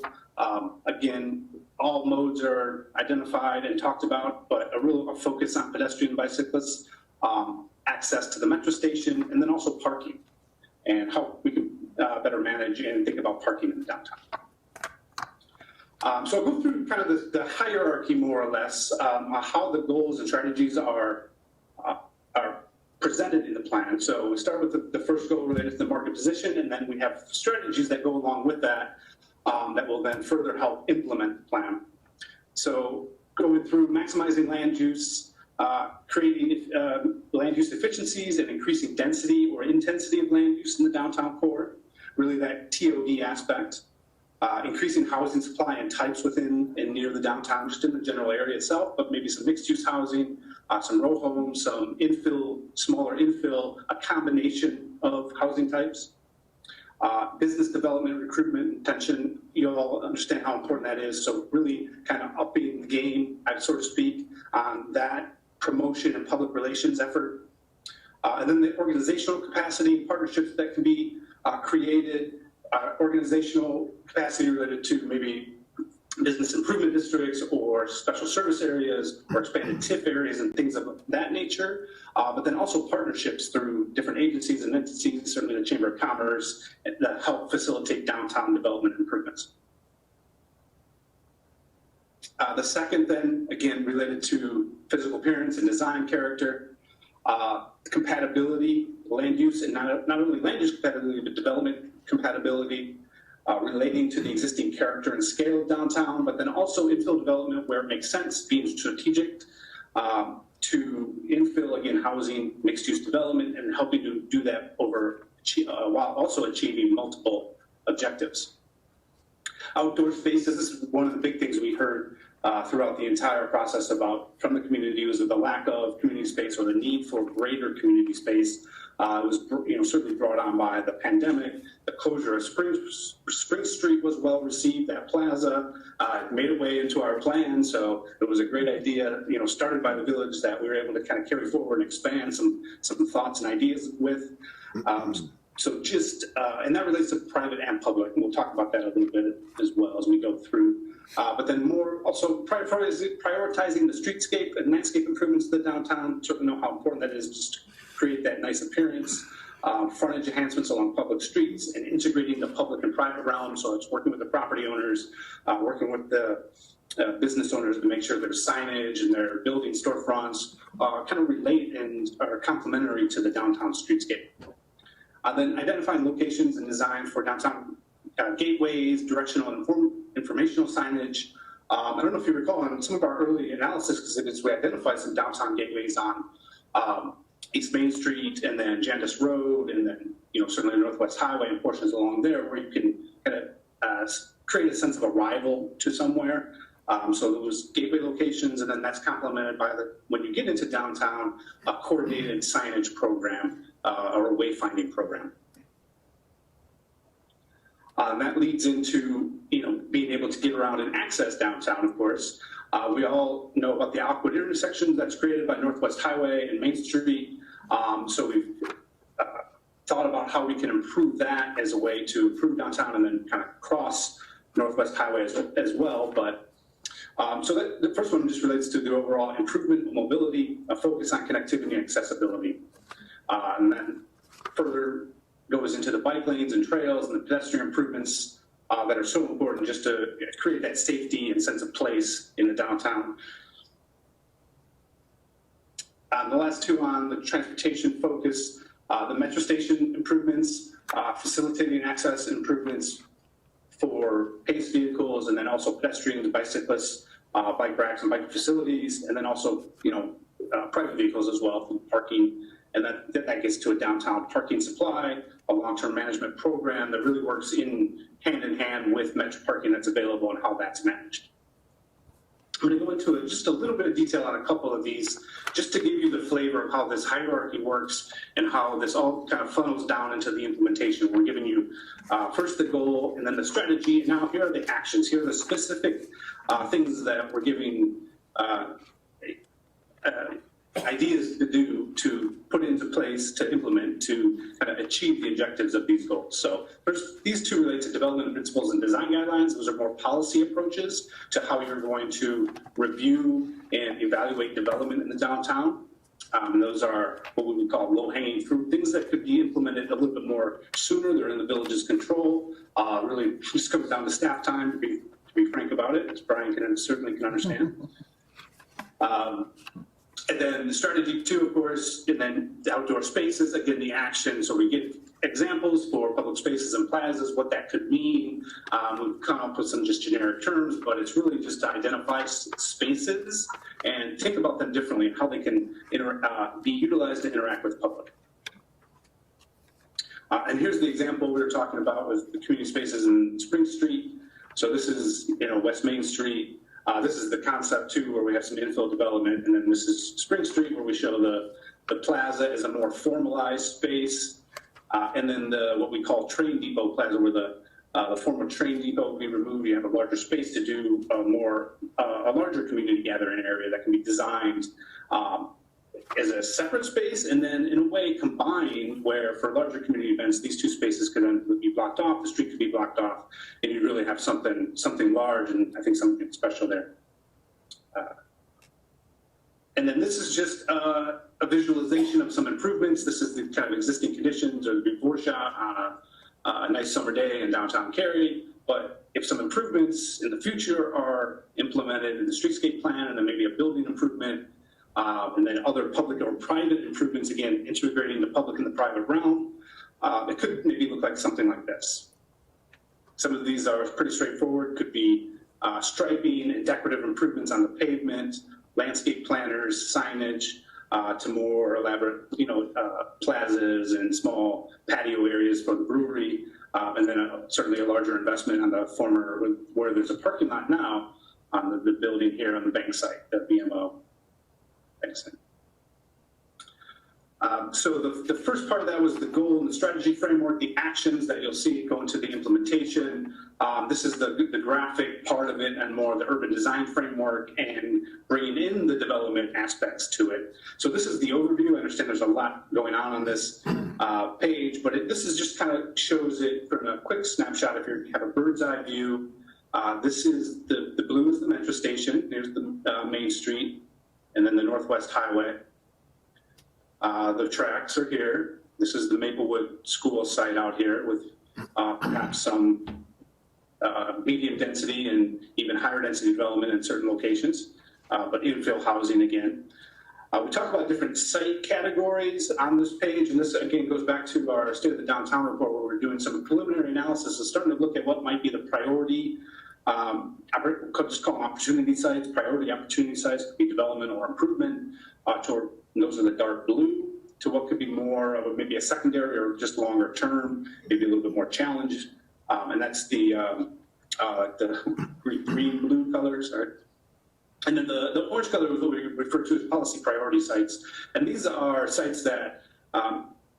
Again, all modes are identified and talked about, but a real focus on pedestrian and bicyclists, access to the metro station, and then also parking and how we can better manage and think about parking in the downtown. So I'll go through kind of the hierarchy more or less, how the goals and strategies are presented in the plan. So we start with the first goal related to the market position, and then we have strategies that go along with that that will then further help implement the plan. So going through maximizing land use, creating land use efficiencies and increasing density or intensity of land use in the downtown core, really that TOD aspect. Increasing housing supply and types within and near the downtown, just in the general area itself, but maybe some mixed-use housing, some row homes, some infill, smaller infill, a combination of housing types. Business development, recruitment, retention, you all understand how important that is. So really kind of upping the game, so to speak, on that promotion and public relations effort. And then the organizational capacity, partnerships that can be created, organizational capacity related to maybe business improvement districts or special service areas or expanded TIF areas and things of that nature, but then also partnerships through different agencies and entities, certainly the Chamber of Commerce, that help facilitate downtown development improvements. The second then, again, related to physical appearance and design character, compatibility, land use, and not only land use compatibility, but development compatibility, relating to the existing character and scale of downtown, but then also infill development where it makes sense, being strategic to infill, again, housing, mixed-use development, and helping to do that while also achieving multiple objectives. Outdoor spaces, this is one of the big things we heard throughout the entire process from the community was the lack of community space or the need for greater community space. It was certainly brought on by the pandemic. The closure of Spring Street was well received. That plaza made its way into our plan, so it was a great idea, started by the village that we were able to kind of carry forward and expand some thoughts and ideas with. So just, and that relates to private and public, and we'll talk about that a little bit as well as we go through. But then more also prioritizing the streetscape and landscape improvements to the downtown. Certainly know how important that is just to create that nice appearance. Frontage enhancements along public streets and integrating the public and private realm. So it's working with the property owners, working with the business owners to make sure their signage and their building storefronts kind of relate and are complementary to the downtown streetscape. Then identifying locations and design for downtown gateways, directional and informational signage. I don't know if you recall on some of our early analysis exhibits, we identified some downtown gateways on East Main Street and then Jandis Road and then, certainly Northwest Highway and portions along there where you can kind of create a sense of arrival to somewhere. So those gateway locations, and then that's complemented by when you get into downtown, a coordinated signage program or a wayfinding program. And that leads into, being able to get around and access downtown, of course. We all know about the awkward intersection that's created by Northwest Highway and Main Street. So we've thought about how we can improve that as a way to improve downtown and then kind of cross Northwest Highway as well. But so the first one just relates to the overall improvement of mobility, a focus on connectivity and accessibility. And then further goes into the bike lanes and trails and the pedestrian improvements that are so important just to create that safety and sense of place in the downtown. The last two on the transportation focus, the metro station improvements, facilitating access improvements for paced vehicles, and then also pedestrians, bicyclists, bike racks and bike facilities, and then also, private vehicles as well, for parking. And that gets to a downtown parking supply, a long-term management program that really works in hand with metro parking that's available and how that's managed. I'm going to go into just a little bit of detail on a couple of these, just to give you the flavor of how this hierarchy works and how this all kind of funnels down into the implementation. We're giving you first the goal and then the strategy, and now here are the actions. Here are the specific things that we're giving ideas to do, to put into place, to implement, to kind of achieve the objectives of these goals. So first, these two relate to development principles and design guidelines. Those are more policy approaches to how you're going to review and evaluate development in the downtown. Those are what we would call low-hanging fruit, things that could be implemented a little bit more sooner. They're in the village's control. Really just comes down to staff time, to be frank about it, as Brian certainly can understand. And then the strategy 2, of course, and then the outdoor spaces, again, the action. So we get examples for public spaces and plazas, what that could mean. We've come up with some just generic terms, but it's really just to identify spaces and think about them differently and how they can be utilized to interact with the public. And here's the example we were talking about with the community spaces in Spring Street. So this is, West Main Street. This is the concept 2, where we have some infill development, and then this is Spring Street, where we show the plaza as a more formalized space, and then what we call Train Depot Plaza, where the former train depot will be removed. You have a larger space to do a larger community gathering area that can be designed as a separate space, and then in a way combined, where for larger community events, these two spaces could then be blocked off, the street could be blocked off, and you really have something large, and I think something special there. And then this is just a visualization of some improvements. This is the kind of existing conditions or the before shot on a nice summer day in downtown Cary. But if some improvements in the future are implemented in the streetscape plan, and then maybe a building improvement, and then other public or private improvements, again, integrating the public and the private realm, it could maybe look like something like this. Some of these are pretty straightforward, could be striping and decorative improvements on the pavement, landscape planters, signage, to more elaborate, plazas and small patio areas for the brewery, and then certainly a larger investment on the former, where there's a parking lot now, on the building here on the bank site, the BMO. Excellent. So the first part of that was the goal and the strategy framework, the actions that you'll see go into the implementation. This is the graphic part of it and more of the urban design framework and bringing in the development aspects to it. So this is the overview. I understand there's a lot going on this page, but this is just kind of shows it from a quick snapshot. If you have a bird's eye view, this is the blue is the metro station. There's the Main Street, and then the Northwest Highway. The tracks are here. This is the Maplewood School site out here with perhaps some medium density and even higher density development in certain locations, but infill housing again. We talk about different site categories on this page, and this again goes back to our State of the Downtown report, where we're doing some preliminary analysis and starting to look at what might be the priority, could just call them opportunity sites. Priority opportunity sites could be development or improvement toward, those are the dark blue, to what could be more of maybe a secondary or just longer term, maybe a little bit more challenge. And that's the green-blue color, sorry. And then the orange color is what we refer to as policy priority sites. And these are sites that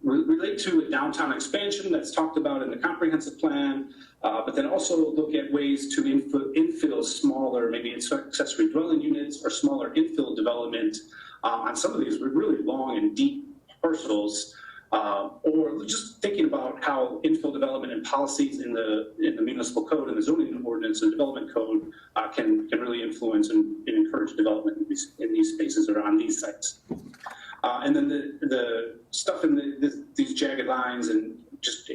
relate to a downtown expansion that's talked about in the comprehensive plan, but then also look at ways to infill smaller, maybe accessory dwelling units or smaller infill development on some of these really long and deep parcels or just thinking about how infill development and policies in the municipal code and the zoning ordinance and development code can really influence and encourage development in these spaces or on these sites. And then the stuff in these jagged lines and just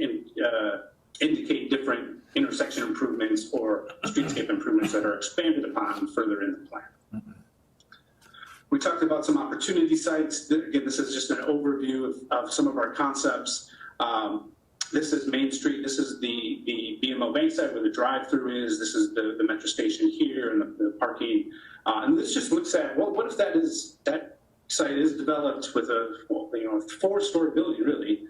indicate different intersection improvements or streetscape improvements that are expanded upon further in the plan. We talked about some opportunity sites. Again, this is just an overview of some of our concepts. This is Main Street. This is the BMO Bank site where the drive-through is. This is the metro station here and the parking. And this just looks at, well, what if that site is developed with a 4-story building, really,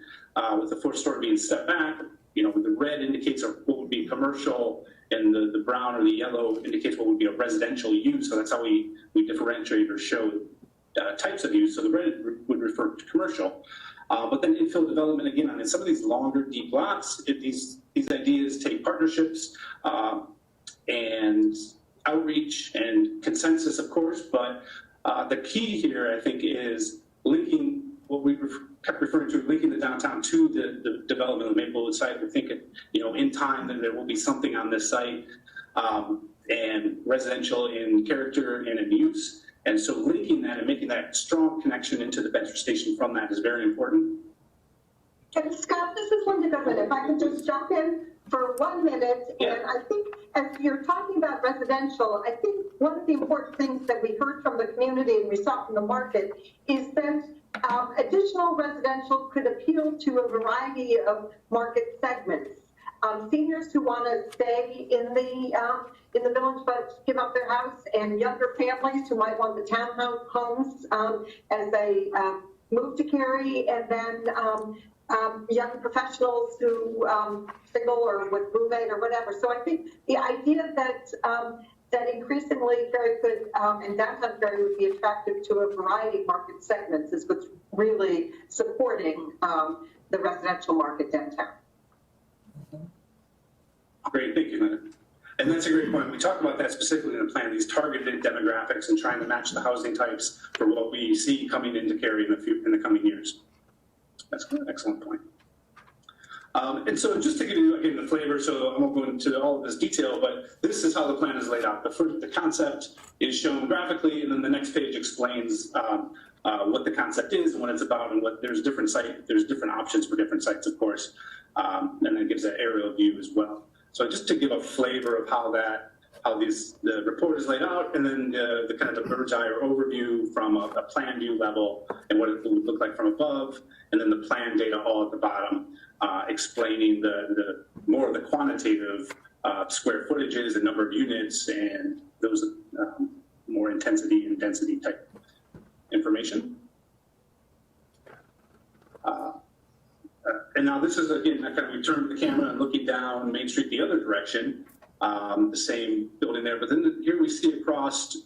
with the 4th story being set back. The red indicates what would be commercial, and the brown or the yellow indicates what would be a residential use. So that's how we differentiate or show types of use. So the red would refer to commercial. But then infill development, again, on some of these longer, deep lots, these ideas take partnerships and outreach and consensus, of course. But the key here, I think, is linking what we kept referring to, linking the downtown to the development of the Maplewood site. We're thinking, in time that there will be something on this site and residential in character and in use. And so linking that and making that strong connection into the metro station from that is very important. And Scott, this is Linda Goodman. If I could just jump in for 1 minute. Yeah. And I think as you're talking about residential, I think one of the important things that we heard from the community and we saw from the market is that additional residential could appeal to a variety of market segments. Seniors who want to stay in the village but give up their house, and younger families who might want the townhomes as they move to Cary, and then young professionals who single or with roommate or whatever. So I think the idea that increasingly Cary could and downtown Cary would be attractive to a variety of market segments is what's really supporting the residential market downtown. Great, thank you, Linda. And that's a great point. We talk about that specifically in the plan, these targeted demographics and trying to match the housing types for what we see coming into Cary in the coming years. That's an excellent point. And so just to give you, again, the flavor, so I won't go into all of this detail, but this is how the plan is laid out. The concept is shown graphically, and then the next page explains what the concept is and what it's about, and what there's different options for different sites, of course, and then it gives that aerial view as well. So just to give a flavor of how the report is laid out, and then the kind of the bird's eye or overview from a plan view level and what it would look like from above, and then the plan data all at the bottom, explaining the more of the quantitative square footages and number of units and those more intensity and density type information. And now this is, again, kind of we turn the camera and looking down Main Street the other direction, the same building there. But then here we see across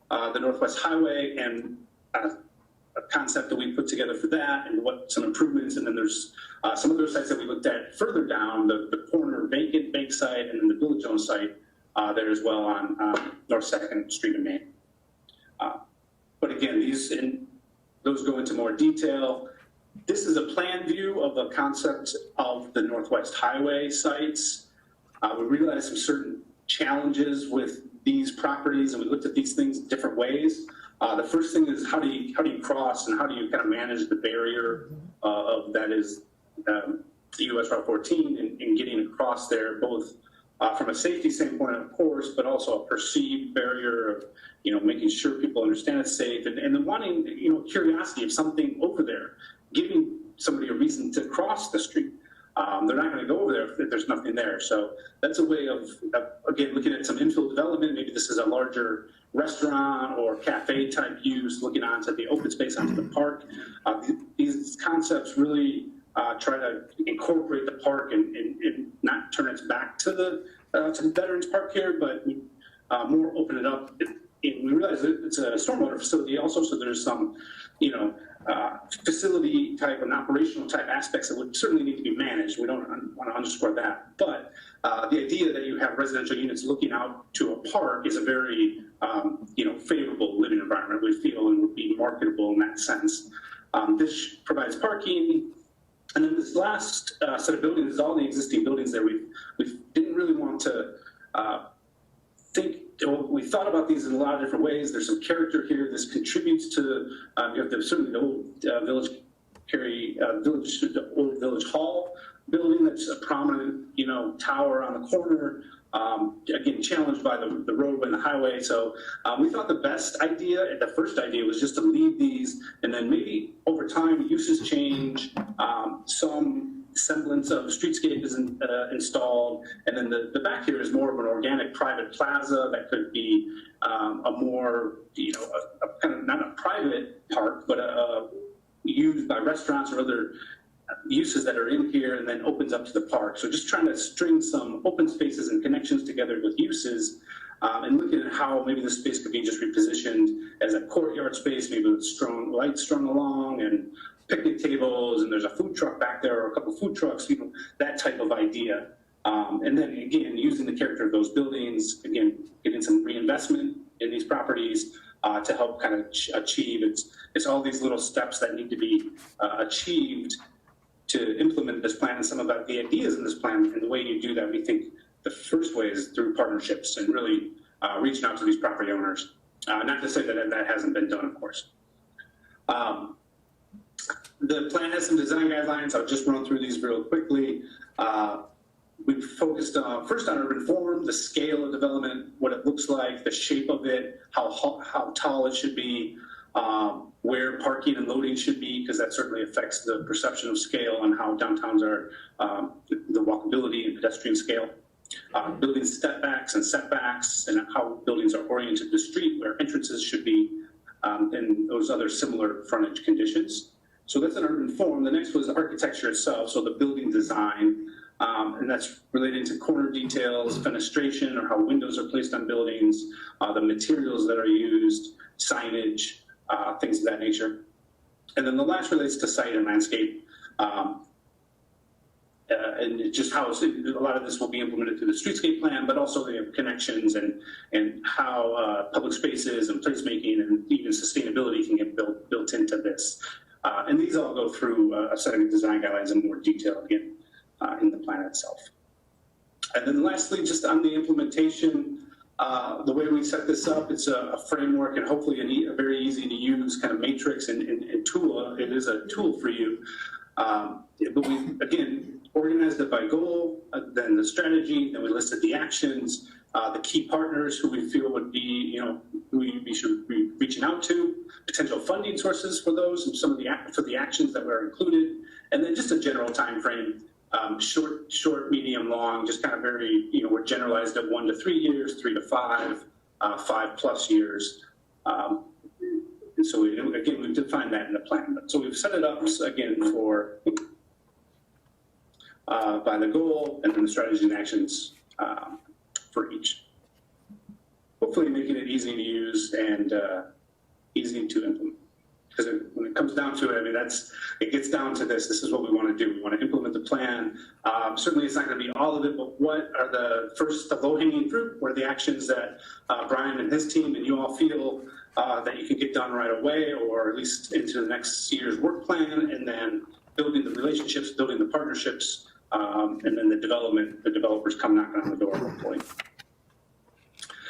the Northwest Highway and a concept that we put together for that and what some improvements. And then there's some other sites that we looked at further down, the corner vacant bank site and then the Village Zone site there as well on North 2nd Street in Maine. But again, those go into more detail. This is a plan view of the concept of the Northwest Highway sites. We realized some certain challenges with these properties, and we looked at these things different ways. The first thing is how do you cross and how do you kind of manage the barrier of that is US Route 14 and getting across there, both from a safety standpoint, of course, but also a perceived barrier of making sure people understand it's safe and then wanting curiosity of something over there, giving somebody a reason to cross the street. They're not going to go over there if there's nothing there. So that's a way of again, looking at some infill development. Maybe this is a larger restaurant or cafe type use, looking onto the open space, onto the park. These concepts really try to incorporate the park and not turn its back to the Veterans Park here, but more open it up. We realize that it's a stormwater facility also, so there's some, facility type and operational type aspects that would certainly need to be managed. We don't want to underscore that. But the idea that you have residential units looking out to a park is a very, favorable living environment, we feel, and would be marketable in that sense. This provides parking, And then this last set of buildings is all the existing buildings there. We didn't really want to we thought about these in a lot of different ways. There's some character here. This contributes to, you have certainly the old old Village Hall building that's a prominent, tower on the corner. Again, challenged by the roadway and the highway. So we thought the first idea was just to leave these, and then maybe over time uses change, some semblance of streetscape is installed, and then the back here is more of an organic private plaza that could be a more, a kind of not a private park, but used by restaurants or other uses that are in here, and then opens up to the park. So just trying to string some open spaces and connections together with uses, and looking at how maybe this space could be just repositioned as a courtyard space, maybe with strong lights strung along and picnic tables, and there's a food truck back there or a couple food trucks, that type of idea. And then again, using the character of those buildings, again, getting some reinvestment in these properties to help kind of achieve. It's all these little steps that need to be achieved to implement this plan, and some of the ideas in this plan. And the way you do that, we think the first way is through partnerships and really reaching out to these property owners. Not to say that hasn't been done, of course. The plan has some design guidelines. I'll just run through these real quickly. We've focused first on urban form, the scale of development, what it looks like, the shape of it, how tall it should be, where parking and loading should be, because that certainly affects the perception of scale and how downtowns are, the walkability and pedestrian scale. Building step backs and setbacks, and how buildings are oriented to the street, where entrances should be, and those other similar frontage conditions. So that's an urban form. The next was architecture itself, so the building design, and that's related to corner details, fenestration, or how windows are placed on buildings, the materials that are used, signage, things of that nature. And then the last relates to site and landscape, and just how a lot of this will be implemented through the streetscape plan, but also the connections and how public spaces and placemaking and even sustainability can get built into this. And these all go through a set of design guidelines in more detail again in the plan itself. And then lastly, just on the implementation, the way we set this up, it's a framework and hopefully a very easy to use kind of matrix and tool. It is a tool for you. But we, again, organized it by goal, then the strategy, then we listed the actions, the key partners who we feel would be, who we should be reaching out to, potential funding sources for those, and some of the actions that were included, and then just a general time frame, short, medium, long, just kind of very, we're generalized at 1 to 3 years, 3 to 5, 5+ years. And so again, we've defined that in the plan. So we've set it up again for by the goal, and then the strategies and actions for each. Hopefully making it easy to use and easy to implement. Because when it comes down to it, I mean, it gets down to this. This is what we want to do. We want to implement the plan. Certainly it's not going to be all of it, but what are the low-hanging fruit? What are the actions that Brian and his team and you all feel that you can get done right away, or at least into the next year's work plan, and then building the relationships, building the partnerships, and then the developers come knocking on the door, hopefully.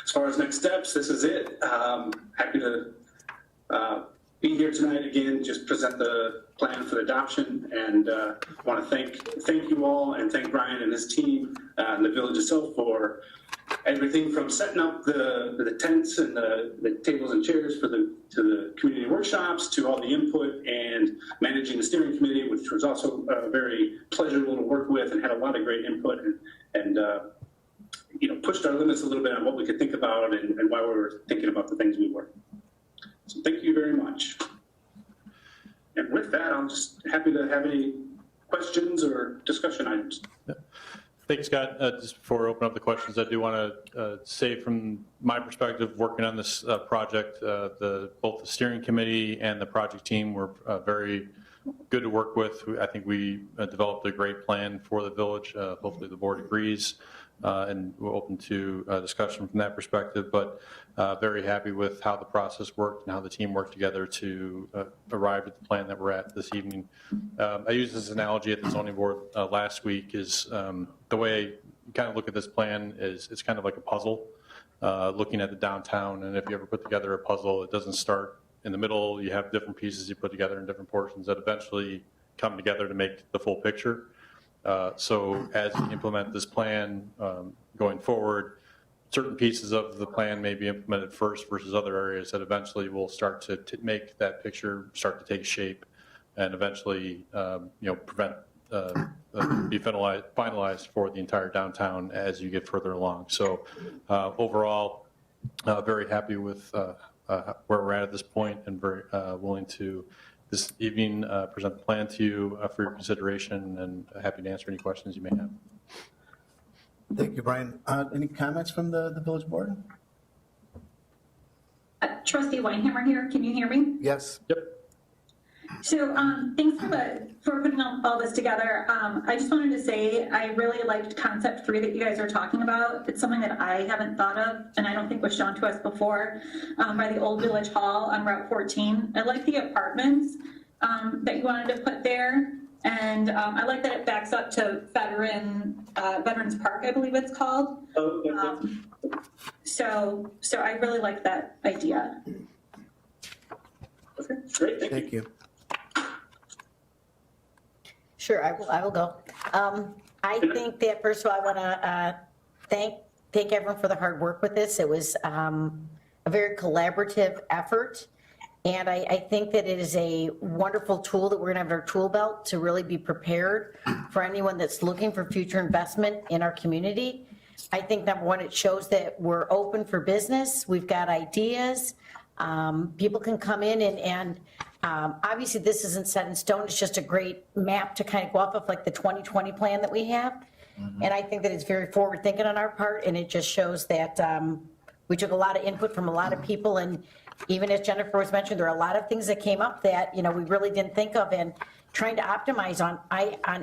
As far as next steps, this is it. Happy to be here tonight again, just present the plan for the adoption, and want to thank you all and thank Brian and his team and the village itself for everything from setting up the tents and the tables and chairs to the community workshops, to all the input and managing the steering committee, which was also very pleasurable to work with and had a lot of great input and pushed our limits a little bit on what we could think about and why we were thinking about the things we were. So thank you very much. And with that, I'm just happy to have any questions or discussion items. Thank you, Scott. Just before I open up the questions, I do want to say from my perspective, working on this project, both the steering committee and the project team were very good to work with. I think we developed a great plan for the village. Hopefully the board agrees. and we're open to discussion from that perspective, but very happy with how the process worked and how the team worked together to arrive at the plan that we're at this evening. I used this analogy at the zoning board last week is the way I kind of look at this plan is it's kind of like a puzzle, looking at the downtown, and if you ever put together a puzzle, it doesn't start in the middle. You have different pieces you put together in different portions that eventually come together to make the full picture. So as you implement this plan going forward, certain pieces of the plan may be implemented first versus other areas that eventually will start to make that picture start to take shape and eventually, be finalized for the entire downtown as you get further along. So overall, very happy with where we're at this point and very willing to this evening present the plan to you for your consideration and happy to answer any questions you may have. Thank you, Brian. Any comments from the village board? Trustee Weinhammer here. Can you hear me? Yes. Yep. So thanks for putting all this together. I just wanted to say I really liked concept 3 that you guys are talking about. It's something that I haven't thought of and I don't think was shown to us before by the old Village Hall on Route 14. I like the apartments that you wanted to put there. And I like that it backs up to Veterans Park, I believe it's called. So I really like that idea. Okay, great, Thank you. Sure, I will go. I think that first of all, I want to thank everyone for the hard work with this. It was a very collaborative effort. And I think that it is a wonderful tool that we're going to have in our tool belt to really be prepared for anyone that's looking for future investment in our community. I think number one, it shows that we're open for business. We've got ideas. People can come in and obviously this isn't set in stone. It's just a great map to kind of go off of like the 2020 plan that we have. And I think that it's very forward thinking on our part. And it just shows that we took a lot of input from a lot of people. And even as Jennifer was mentioning, there are a lot of things that came up that, we really didn't think of, and trying to optimize on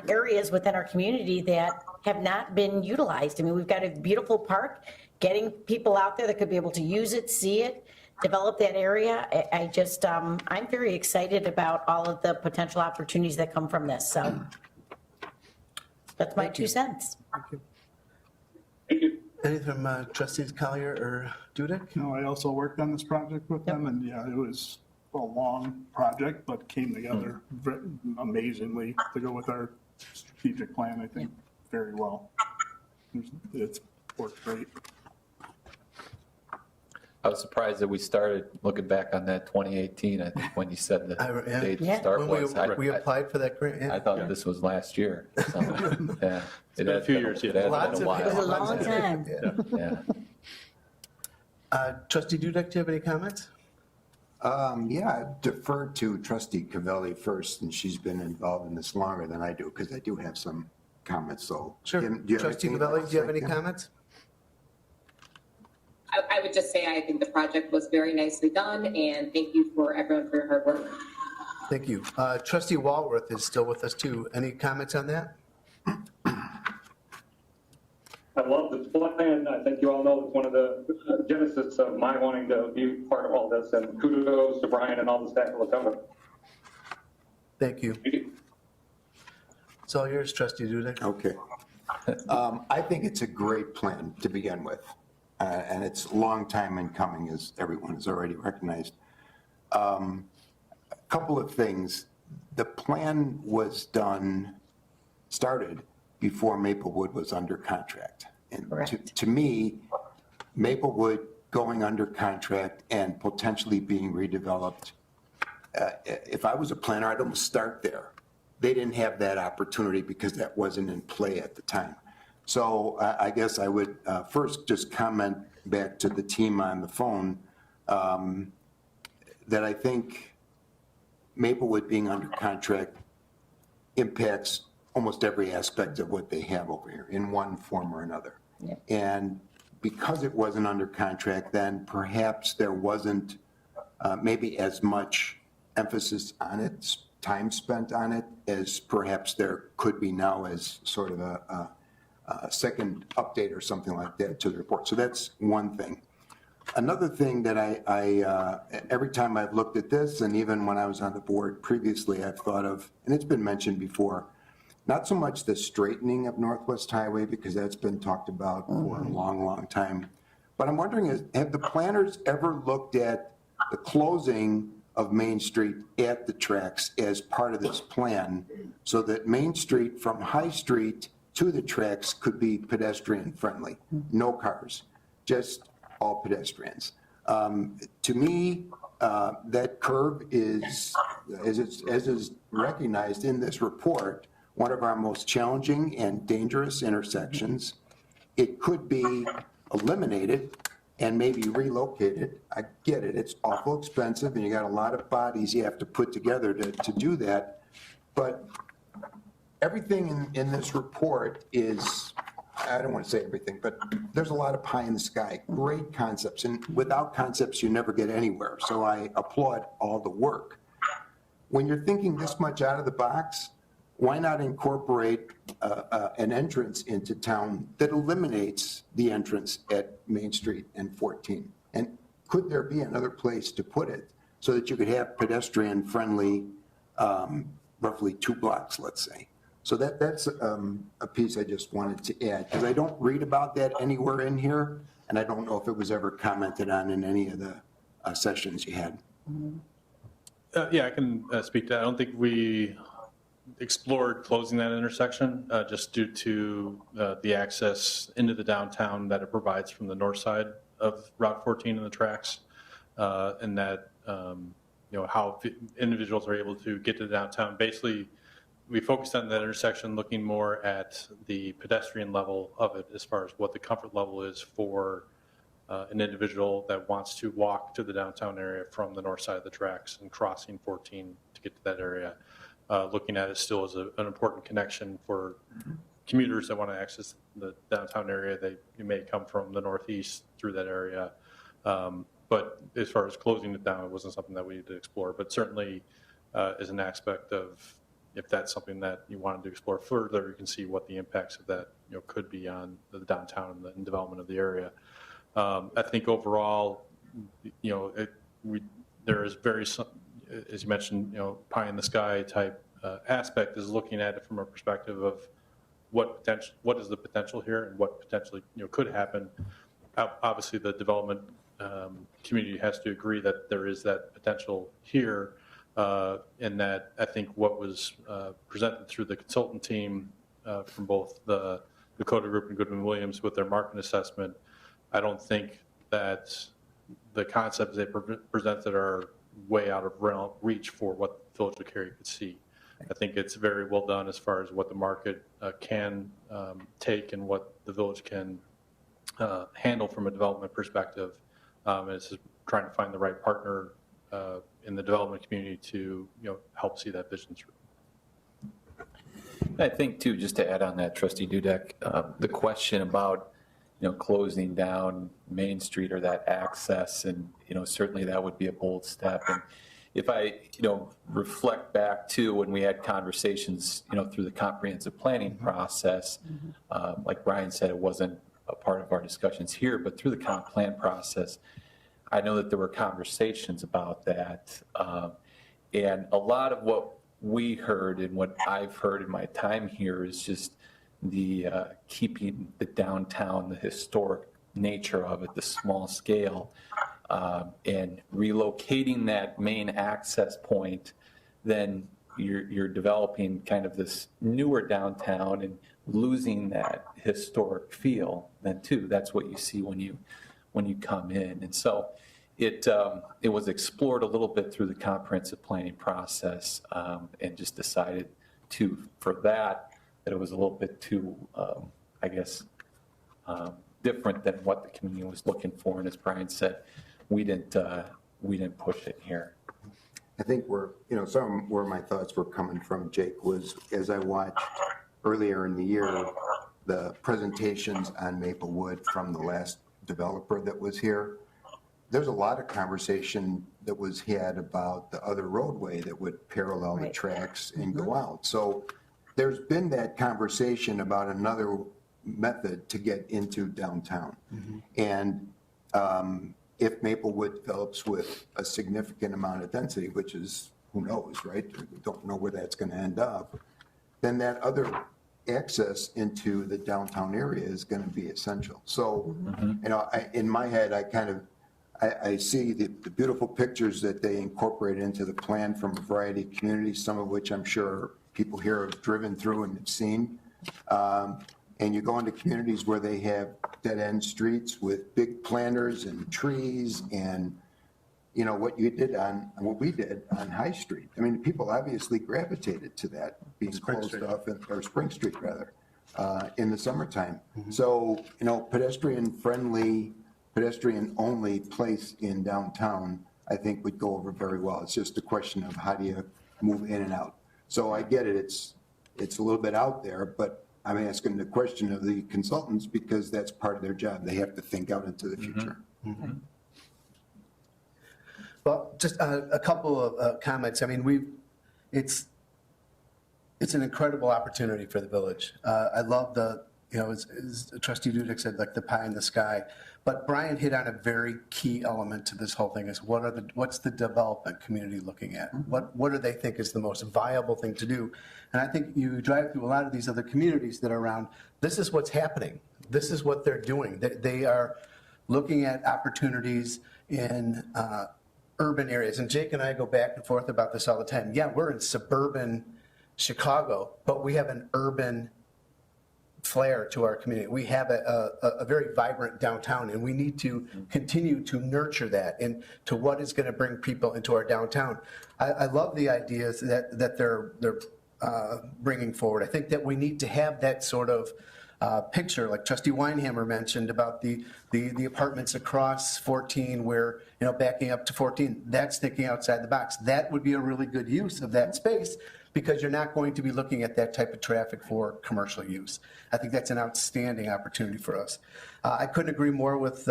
areas within our community that have not been utilized. I mean, we've got a beautiful park, getting people out there that could be able to use it, see it, develop that area. I'm very excited about all of the potential opportunities that come from this. So that's my 2 cents. Thank you. Thank you. Anything from trustees Collier or Dudek? No, I also worked on this project with them, and yeah, it was a long project, but came together amazingly to go with our strategic plan, I think, very well. It's worked great. I was surprised that we started looking back on that 2018, I think, when you said the date to start When was. we applied for that grant, I thought this was last year. So, yeah. It's been a few years, yeah. It has Lots been a of- It was a while. long time. Yeah. Trustee Dudek, do you have any comments? Yeah, I defer to Trustee Cavelli first, and she's been involved in this longer than I do, because I do have some comments, so. Sure. Do you have Trustee anything Cavelli, else do you have right any now? comments? I would just say I think the project was very nicely done, and thank you for everyone for your hard work. Thank you. Trustee Walworth is still with us too. Any comments on that? I love the plan. I think you all know it's one of the genesis of my wanting to be part of all this, and kudos to Brian and all the staff of Lakota. Thank you. It's all yours, Trustee Dudek. Okay. I think it's a great plan to begin with, and it's a long time in coming, as everyone has already recognized. A couple of things. The plan was started before Maplewood was under contract. And to me, Maplewood going under contract and potentially being redeveloped, if I was a planner, I'd almost start there. They didn't have that opportunity because that wasn't in play at the time. So I guess I would first just comment back to the team on the phone that I think Maplewood being under contract impacts almost every aspect of what they have over here in one form or another. Yeah. And because it wasn't under contract, then perhaps there wasn't maybe as much emphasis on it, time spent on it, as perhaps there could be now as sort of second update or something like that to the report. So that's one thing. Another thing that every time I've looked at this, and even when I was on the board previously, I've thought of, and it's been mentioned before, not so much the straightening of Northwest Highway, because that's been talked about for a long, long time. But I'm wondering, have the planners ever looked at the closing of Main Street at the tracks as part of this plan, so that Main Street from High Street to the tracks could be pedestrian friendly? No cars, just all pedestrians. To me, that curve is, as is recognized in this report, one of our most challenging and dangerous intersections. It could be eliminated and maybe relocated. I get it, it's awful expensive, and you got a lot of bodies you have to put together to do that. But everything in this report is, I don't want to say everything, but there's a lot of pie in the sky, great concepts, and without concepts, you never get anywhere. So I applaud all the work. When you're thinking this much out of the box, why not incorporate an entrance into town that eliminates the entrance at Main Street and 14? And could there be another place to put it so that you could have pedestrian-friendly, roughly 2 blocks, let's say? So that's a piece I just wanted to add, because I don't read about that anywhere in here, and I don't know if it was ever commented on in any of the sessions you had. Yeah, I can speak to that. I don't think we explored closing that intersection just due to the access into the downtown that it provides from the north side of Route 14 and the tracks, and that, how individuals are able to get to the downtown. Basically, we focused on that intersection looking more at the pedestrian level of it as far as what the comfort level is for an individual that wants to walk to the downtown area from the north side of the tracks and crossing 14 to get to that area. Looking at it still as an important connection for commuters that want to access the downtown area. They may come from the northeast through that area. But as far as closing it down, it wasn't something that we had to explore, but certainly as an aspect of, if that's something that you wanted to explore further, you can see what the impacts of that could be on the downtown and the development of the area. I think overall, there is very, as you mentioned, pie in the sky type aspect is looking at it from a perspective of what is the potential here and what potentially could happen. Obviously, the development community has to agree that there is that potential here. And that I think what was presented through the consultant team from both the Dakota Group and Goodwin Williams with their market assessment, I don't think that the concepts they presented are way out of reach for what the Village of Cary could see. I think it's very well done as far as what the market can take and what the village can handle from a development perspective. And it's just trying to find the right partner in the development community to help see that vision through. I think too, just to add on that, Trustee Dudek, the question about closing down Main Street or that access, and certainly that would be a bold step. And if I reflect back to when we had conversations through the comprehensive planning process, like Brian said, it wasn't a part of our discussions here, but through the comp plan process, I know that there were conversations about that. And a lot of what we heard and what I've heard in my time here is just the keeping the downtown, the historic nature of it, the small scale, and relocating that main access point, then you're developing kind of this newer downtown and losing that historic feel then too. That's what you see when you come in. And so it was explored a little bit through the comprehensive planning process, and just decided for that it was a little bit too, different than what the community was looking for. And as Brian said, we didn't push it here. I think some where my thoughts were coming from, Jake, was as I watched earlier in the year, the presentations on Maplewood from the last developer that was here. There's a lot of conversation that was had about the other roadway that would parallel the tracks and go out. So there's been that conversation about another method to get into downtown. And if Maplewood develops with a significant amount of density, which is, who knows, right? We don't know where that's going to end up. Then that other access into the downtown area is going to be essential. So, you know, in my head, I see the beautiful pictures that they incorporate into the plan from a variety of communities, some of which I'm sure people here have driven through and have seen. And you go into communities where they have dead-end streets with big planters and trees and, you know, what we did on High Street. I mean, people obviously gravitated to that being closed off, or Spring Street rather, in the summertime. So, you know, pedestrian-only place in downtown, I think would go over very well. It's just a question of how do you move in and out. So I get it, it's a little bit out there, but I'm asking the question of the consultants because that's part of their job. They have to think out into the future. Well, just a couple of comments. I mean, it's an incredible opportunity for the village. I love the, you know, as Trustee Dudek said, like the pie in the sky. But Brian hit on a very key element to this whole thing is what's the development community looking at? What do they think is the most viable thing to do? And I think you drive through a lot of these other communities that are around, this is what's happening. This is what they're doing. They are looking at opportunities in urban areas. And Jake and I go back and forth about this all the time. Yeah, we're in suburban Chicago, but we have an urban flair to our community. We have a very vibrant downtown, and we need to continue to nurture that and to what is going to bring people into our downtown. I love the ideas that they're bringing forward. I think that we need to have that sort of picture, like Trustee Weinhammer mentioned about the apartments across 14 where, you know, backing up to 14, that's thinking outside the box. That would be a really good use of that space because you're not going to be looking at that type of traffic for commercial use. I think that's an outstanding opportunity for us. I couldn't agree more with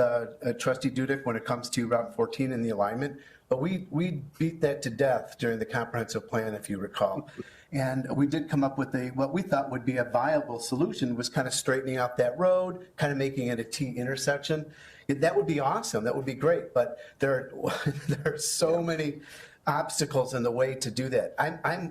Trustee Dudek when it comes to Route 14 and the alignment, but we beat that to death during the comprehensive plan, if you recall. And we did come up with what we thought would be a viable solution was kind of straightening out that road, kind of making it a T intersection. That would be awesome. That would be great. But there are so many obstacles in the way to do that.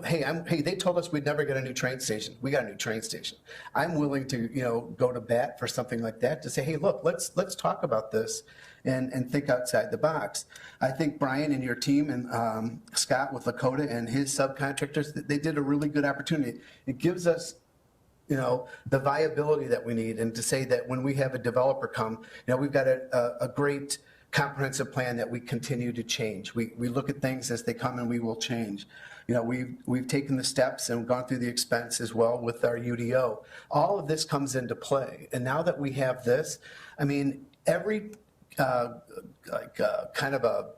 Hey, they told us we'd never get a new train station. We got a new train station. I'm willing to, you know, go to bat for something like that to say, hey, look, let's talk about this and think outside the box. I think Brian and your team and Scott with Lakota and his subcontractors, they did a really good opportunity. It gives us, you know, the viability that we need, and to say that when we have a developer come, you know, we've got a great comprehensive plan that we continue to change. We look at things as they come and we will change. You know, we've taken the steps and gone through the expense as well with our UDO. All of this comes into play. And now that we have this, I mean, every kind of a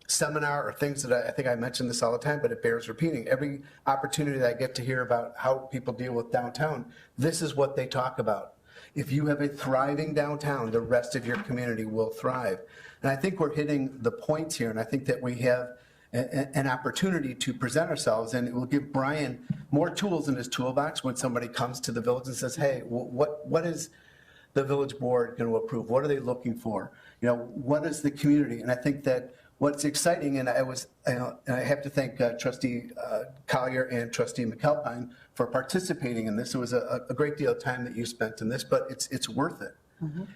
seminar or things that I think I mention this all the time, but it bears repeating. Every opportunity that I get to hear about how people deal with downtown, this is what they talk about. If you have a thriving downtown, the rest of your community will thrive. And I think we're hitting the points here, and I think that we have an opportunity to present ourselves, and it will give Brian more tools in his toolbox when somebody comes to the village and says, hey, what is the village board going to approve? What are they looking for? You know, what is the community? And I think that what's exciting, and I have to thank Trustee Collier and Trustee McAlpine for participating in this. It was a great deal of time that you spent in this, but it's worth it.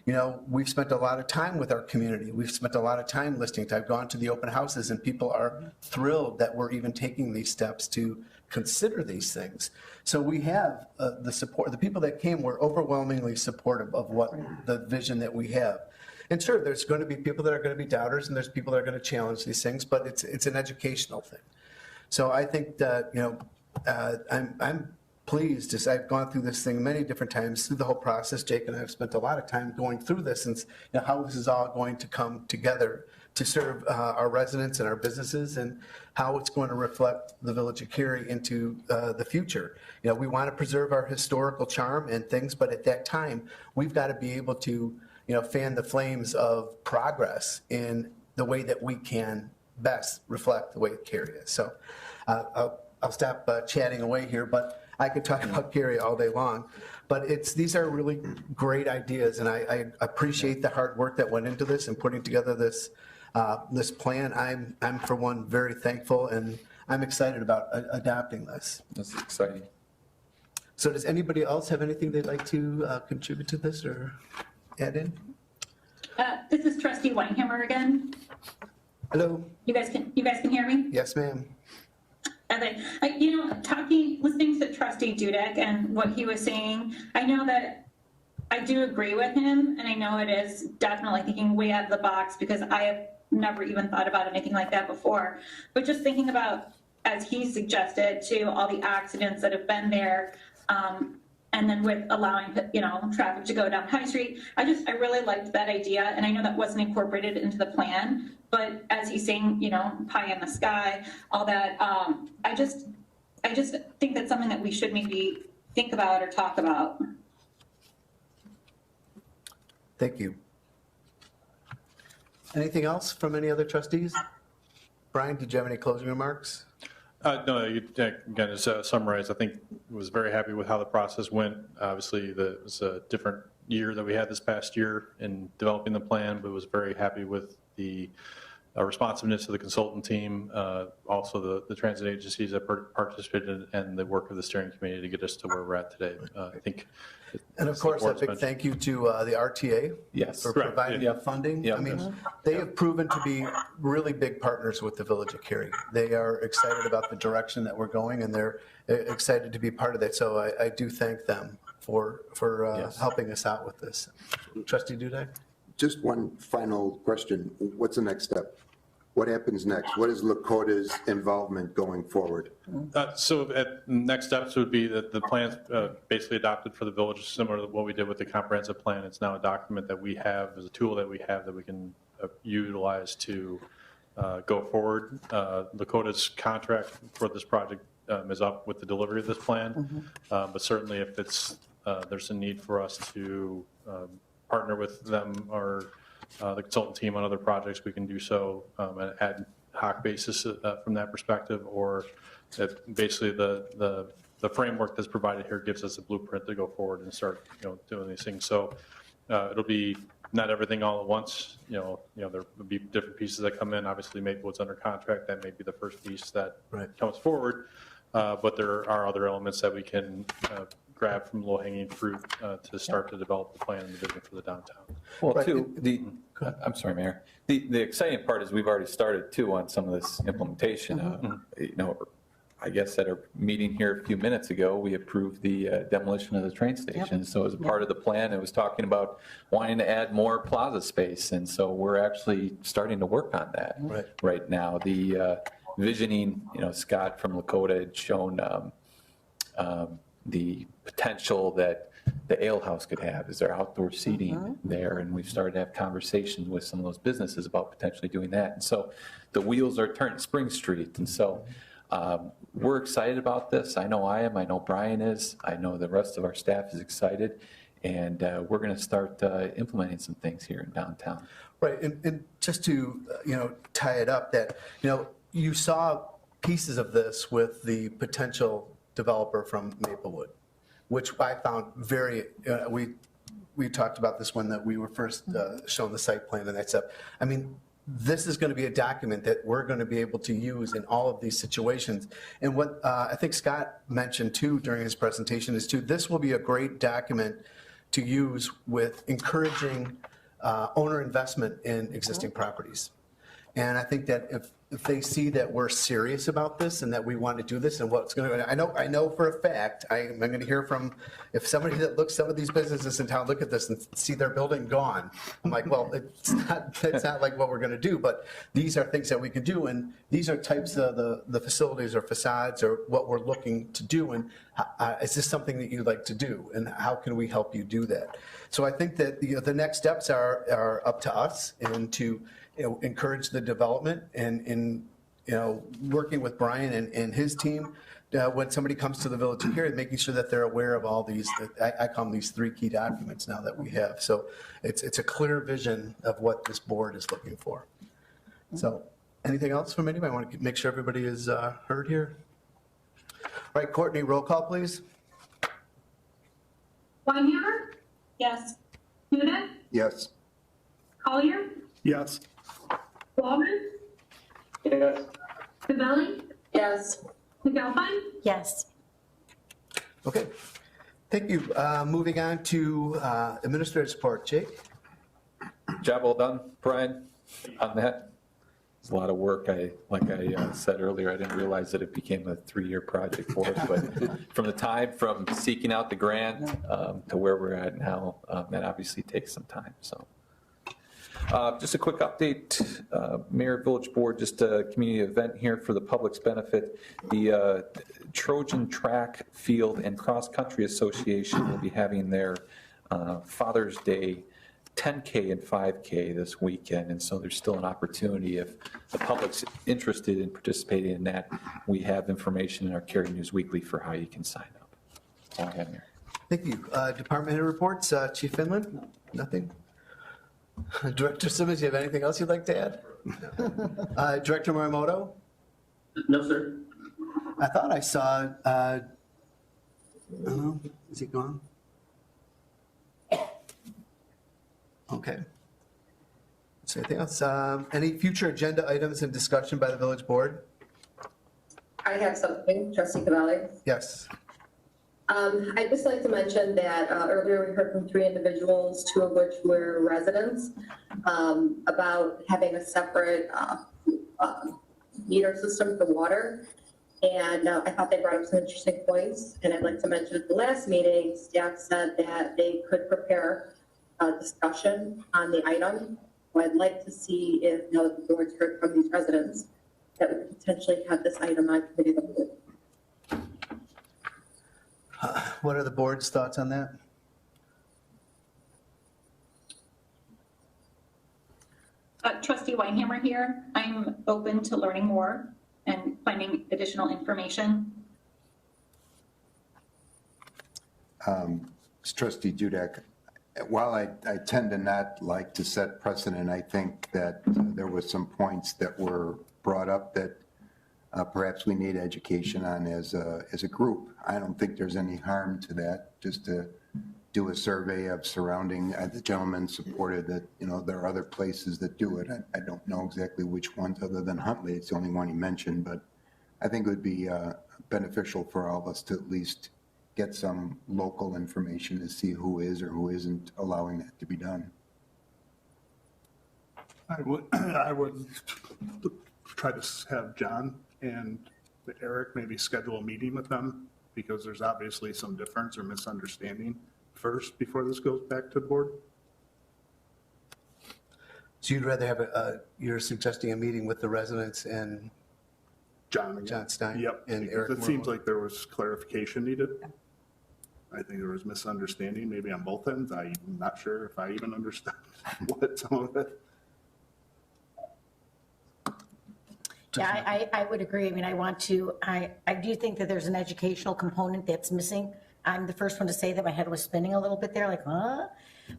You know, we've spent a lot of time with our community. We've spent a lot of time listening to, I've gone to the open houses, and people are thrilled that we're even taking these steps to consider these things. So we have the support. The people that came were overwhelmingly supportive of what the vision that we have. And sure, there's going to be people that are going to be doubters, and there's people that are going to challenge these things, but it's an educational thing. So I think that, you know, I'm pleased as I've gone through this thing many different times through the whole process. Jake and I have spent a lot of time going through this and, you know, how this is all going to come together to serve our residents and our businesses, and how it's going to reflect the village of Cary into the future. You know, we want to preserve our historical charm and things, but at that time, we've got to be able to, you know, fan the flames of progress in the way that we can best reflect the way Cary is. So I'll stop chatting away here, but I could talk about Cary all day long, but these are really great ideas, and I appreciate the hard work that went into this and putting together this plan. I'm for one very thankful, and I'm excited about adopting this. That's exciting. So does anybody else have anything they'd like to contribute to this or add in? This is Trustee Whitehammer again. Hello? You guys can hear me? Yes, ma'am. Okay, listening to Trustee Dudek and what he was saying, I know that I do agree with him, and I know it is definitely thinking way out of the box because I have never even thought about anything like that before. But just thinking about, as he suggested, to all the accidents that have been there, and then with allowing, traffic to go down High Street, I really liked that idea, and I know that wasn't incorporated into the plan, but as he's saying, pie in the sky, all that, I just think that's something that we should maybe think about or talk about. Thank you. Anything else from any other trustees? Brian, did you have any closing remarks? No, again, to summarize, I think was very happy with how the process went. Obviously, it was a different year that we had this past year in developing the plan, but was very happy with the responsiveness of the consultant team, also the transit agencies that participated, and the work of the steering committee to get us to where we're at today. I think. And of course, a big thank you to the RTA. Yes. For providing the funding. I mean, they have proven to be really big partners with the Village of Cary. They are excited about the direction that we're going, and they're excited to be part of that. So I do thank them for helping us out with this. Trustee Dudek? Just one final question. What's the next step? What happens next? What is Lakota's involvement going forward? So next steps would be that the plan's basically adopted for the village, similar to what we did with the comprehensive plan. It's now a document that we have, as a tool that we have that we can utilize to go forward. Lakota's contract for this project is up with the delivery of this plan, but certainly if there's a need for us to partner with them or the consultant team on other projects, we can do so on an ad hoc basis from that perspective, or that basically the framework that's provided here gives us a blueprint to go forward and start doing these things. So it'll be not everything all at once. There will be different pieces that come in. Obviously, Maplewood's under contract. That may be the first piece that comes forward, but there are other elements that we can grab from low-hanging fruit to start to develop the plan and the vision for the downtown. Well, I'm sorry, Mayor. The exciting part is we've already started too on some of this implementation. I guess at our meeting here a few minutes ago, we approved the demolition of the train station. Yep. So as a part of the plan, it was talking about wanting to add more plaza space. And so we're actually starting to work on that right now. The visioning, Scott from Lakota had shown the potential that the ale house could have. Is there outdoor seating there? And we've started to have conversations with some of those businesses about potentially doing that. And so the wheels are turning, Spring Street. And so we're excited about this. I know I am. I know Brian is. I know the rest of our staff is excited. And we're going to start implementing some things here in downtown. Right. And just to, tie it up that, you saw pieces of this with the potential developer from Maplewood, which I found very, we talked about this when we were first shown the site plan and that stuff. I mean, this is going to be a document that we're going to be able to use in all of these situations. And what I think Scott mentioned too during his presentation is this will be a great document to use with encouraging owner investment in existing properties. And I think that if they see that we're serious about this and that we want to do this and what's going to, I know for a fact, I'm going to hear from, if somebody that looks, some of these businesses in town look at this and see their building gone, I'm like, well, it's not like what we're going to do, but these are things that we can do. And these are types of the facilities or facades or what we're looking to do. And is this something that you'd like to do? And how can we help you do that? So I think that the next steps are up to us and to encourage the development and working with Brian and his team when somebody comes to the Village of Cary, making sure that they're aware of all these, I call them these 3 key documents now that we have. So it's a clear vision of what this board is looking for. So anything else from anybody? I want to make sure everybody is heard here. All right, Courtney, roll call, please. Weinhammer? Yes. Huda? Yes. Collier? Yes. Walden? Yes. Cavelli? Yes. McAlpine? Yes. Okay, thank you. Moving on to administrative support. Jake? Job well done, Brian, on that. It's a lot of work. Like I said earlier, I didn't realize that it became a 3-year project for us, but from the time from seeking out the grant to where we're at now, that obviously takes some time, so. Just a quick update, Mayor, Village Board, just a community event here for the public's benefit. The Trojan Track Field and Cross Country Association will be having their Father's Day 10K and 5K this weekend, and so there's still an opportunity if the public's interested in participating in that. We have information in our Cary News Weekly for how you can sign up. All I have here. Thank you. Department head reports. Chief Finland? Nothing? Director Simmons, you have anything else you'd like to add? Director Morimoto? No, sir. I thought I saw, I don't know, is he gone? Okay. So anything else? Any future agenda items and discussion by the village board? I have something, Trustee Cavalli. Yes. I'd just like to mention that earlier we heard from 3 individuals, 2 of which were residents, about having a separate meter system for water. And I thought they brought up some interesting points. And I'd like to mention at the last meeting, staff said that they could prepare a discussion on the item. So I'd like to see if, now that the board's heard from these residents, that we could potentially have this item on committee of the whole. What are the board's thoughts on that? Trustee Weinhammer here. I'm open to learning more and finding additional information. Trustee Dudek, while I tend to not like to set precedent, I think that there were some points that were brought up that perhaps we need education on as a group. I don't think there's any harm to that, just to do a survey of surrounding, the gentleman supported that, there are other places that do it. I don't know exactly which ones other than Huntley. It's the only one he mentioned, but I think it would be beneficial for all of us to at least get some local information to see who is or who isn't allowing that to be done. I would try to have John and Eric maybe schedule a meeting with them, because there's obviously some difference or misunderstanding first before this goes back to the board. So you'd rather have you're suggesting a meeting with the residents and John Stein? Yep. And Eric It seems Mormon? like there was clarification needed. I think there was misunderstanding maybe on both ends. I'm not sure if I even understood what some of it. Yeah, I would agree. I mean, I do think that there's an educational component that's missing. I'm the first one to say that my head was spinning a little bit there, like, huh?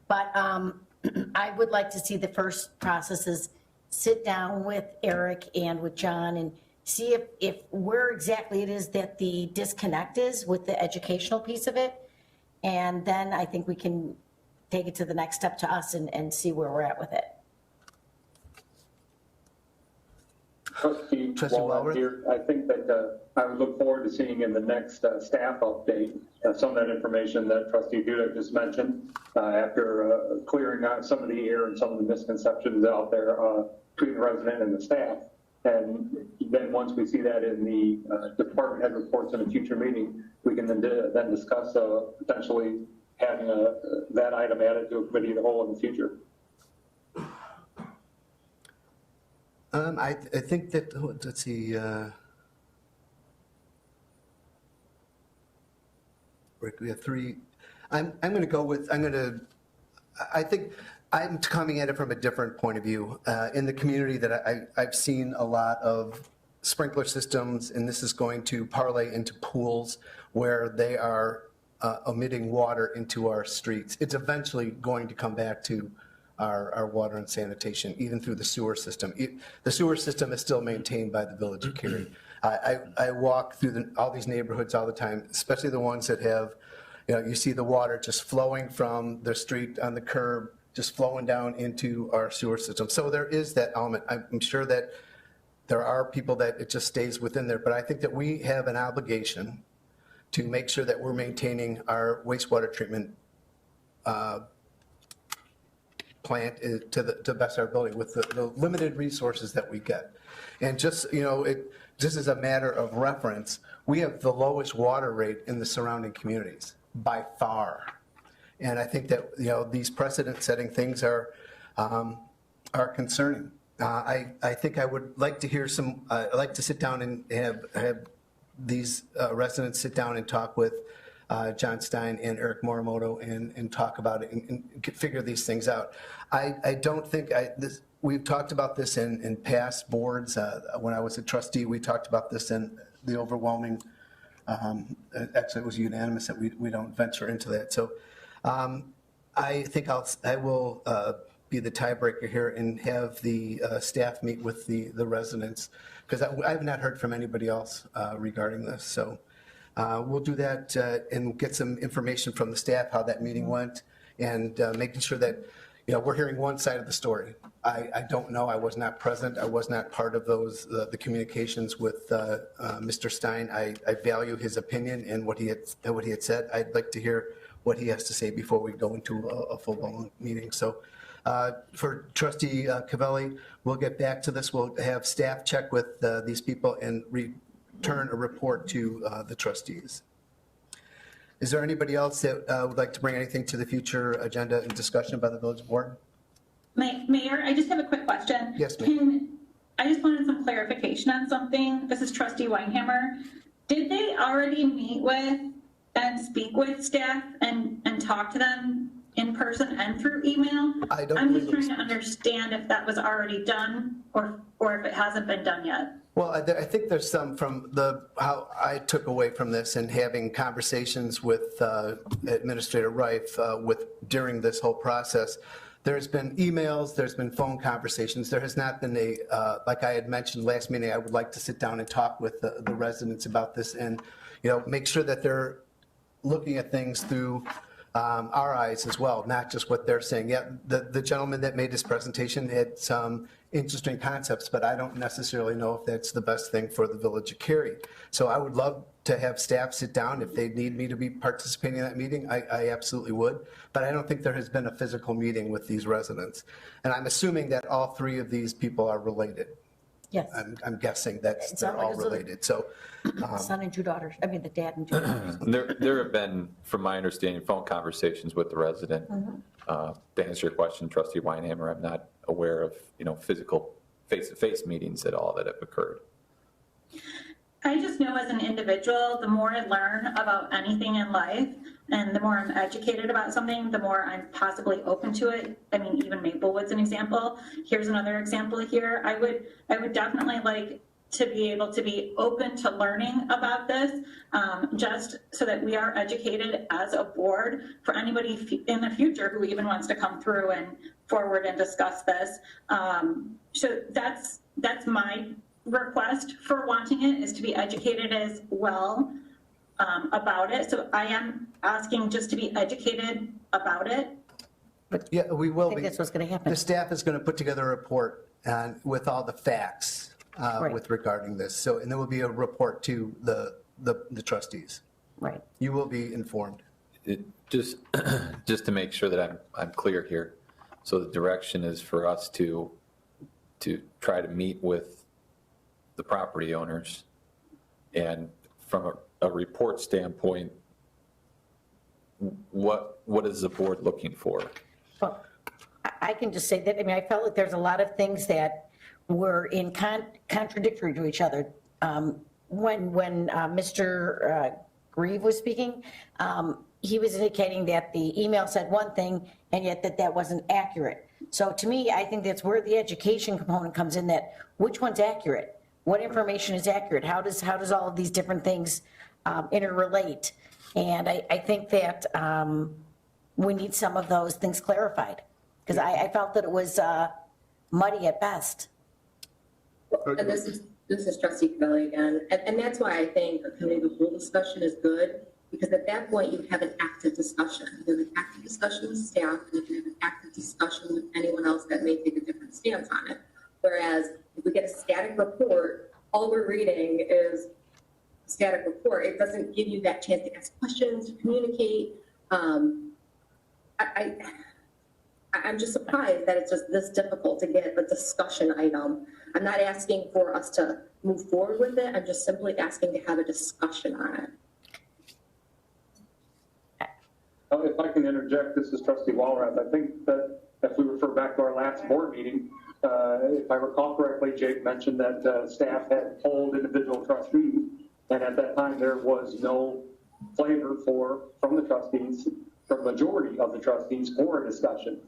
But I would like to see the first processes sit down with Eric and with John and see if where exactly it is that the disconnect is with the educational piece of it. And then I think we can take it to the next step to us and see where we're at with it. Trustee Walden here. I think that I would look forward to seeing in the next staff update some of that information that Trustee Dudek just mentioned after clearing out some of the air and some of the misconceptions out there between the resident and the staff. And then once we see that in the department head reports in a future meeting, we can then discuss potentially having that item added to a committee of the whole in the future. I think that, let's see, we have 3. I'm going to go with, I think I'm coming at it from a different point of view. In the community that I've seen a lot of sprinkler systems, and this is going to parlay into pools where they are emitting water into our streets. It's eventually going to come back to our water and sanitation, even through the sewer system. The sewer system is still maintained by the Village of Cary. I walk through all these neighborhoods all the time, especially the ones that have, you see the water just flowing from the street on the curb, just flowing down into our sewer system. So there is that element. I'm sure that there are people that it just stays within there, but I think that we have an obligation to make sure that we're maintaining our wastewater treatment plant to the best of our ability with the limited resources that we get. And just, just as a matter of reference, we have the lowest water rate in the surrounding communities by far. And I think that, these precedent-setting things are concerning. I think I would like to hear I'd like to sit down and have these residents sit down and talk with John Stein and Eric Morimoto and talk about it and figure these things out. I don't think we've talked about this in past boards. When I was a trustee, we talked about this in the overwhelming, actually it was unanimous that we don't venture into that. So I think I will be the tiebreaker here and have the staff meet with the residents, because I have not heard from anybody else regarding this. So we'll do that and get some information from the staff, how that meeting went, and making sure that, we're hearing one side of the story. I don't know. I was not present. I was not part of the communications with Mr. Stein. I value his opinion and what he had said. I'd like to hear what he has to say before we go into a full-blown meeting. So for Trustee Cavelli, we'll get back to this. We'll have staff check with these people and return a report to the trustees. Is there anybody else that would like to bring anything to the future agenda and discussion by the village board? Mayor, I just have a quick question. Yes, ma'am. I just wanted some clarification on something. This is Trustee Weinhammer. Did they already meet with and speak with staff and talk to them in person and through email? I'm just trying to understand if that was already done or if it hasn't been done yet. Well, I think there's some from how I took away from this and having conversations with Administrator Reif during this whole process. There's been emails, there's been phone conversations. There has not been like I had mentioned last meeting, I would like to sit down and talk with the residents about this and, make sure that they're looking at things through our eyes as well, not just what they're saying. Yeah, the gentleman that made this presentation had some interesting concepts, but I don't necessarily know if that's the best thing for the Village of Cary. So I would love to have staff sit down. If they need me to be participating in that meeting, I absolutely would. But I don't think there has been a physical meeting with these residents. And I'm assuming that all three of these people are related. Yes. I'm guessing that they're all related. So, son and two daughters. I mean, the dad and two daughters. There have been, from my understanding, phone conversations with the resident. To answer your question, Trustee Weinhammer, I'm not aware of, physical face-to-face meetings at all that have occurred. I just know as an individual, the more I learn about anything in life and the more I'm educated about something, the more I'm possibly open to it. I mean, even Maplewood's an example. Here's another example here. I would definitely like to be able to be open to learning about this, just so that we are educated as a board for anybody in the future who even wants to come through and forward and discuss this. So that's my request for wanting it, is to be educated as well about it. So I am asking just to be educated about it. Yeah, we will be. I think that's what's going to happen. The staff is going to put together a report with all the facts with regarding this. So, and there will be a report to the trustees. Right. You will be informed. Just to make sure that I'm clear here. So the direction is for us to try to meet with the property owners, and from a report standpoint, what is the board looking for? Well, I can just say that, I felt like there's a lot of things that were contradictory to each other. When Mr. Grieve was speaking, he was indicating that the email said one thing and yet that wasn't accurate. So to me, I think that's where the education component comes in, that which one's accurate? What information is accurate? How does all of these different things interrelate? And I think that we need some of those things clarified. Because I felt that it was muddy at best. And this is trustee Cavelli again, and that's why I think a committee of the whole discussion is good, because at that point you have an active discussion. You have an active discussion with staff, and you can have an active discussion with anyone else that may take a different stance on it. Whereas if we get a static report, all we're reading is a static report. It doesn't give you that chance to ask questions, to communicate. I'm just surprised that it's just this difficult to get a discussion item. I'm not asking for us to move forward with it. I'm just simply asking to have a discussion on it. If I can interject, this is trustee Walrath. I think that if we refer back to our last board meeting, if I recall correctly, Jake mentioned that staff had polled individual trustees, and at that time there was no flavor from the trustees, from the majority of the trustees, for a discussion.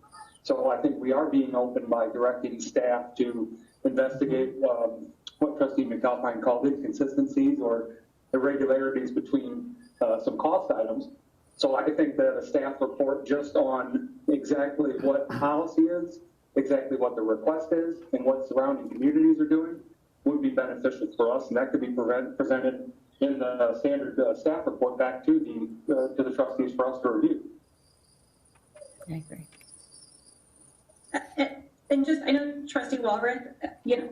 So I think we are being open by directing staff to investigate what trustee McAlpine called inconsistencies or irregularities between some cost items. So I think that a staff report just on exactly what policy is, exactly what the request is, and what surrounding communities are doing would be beneficial for us, and that could be presented in the standard staff report back to the trustees for us to review. I agree. And just, I know trustee Walrath,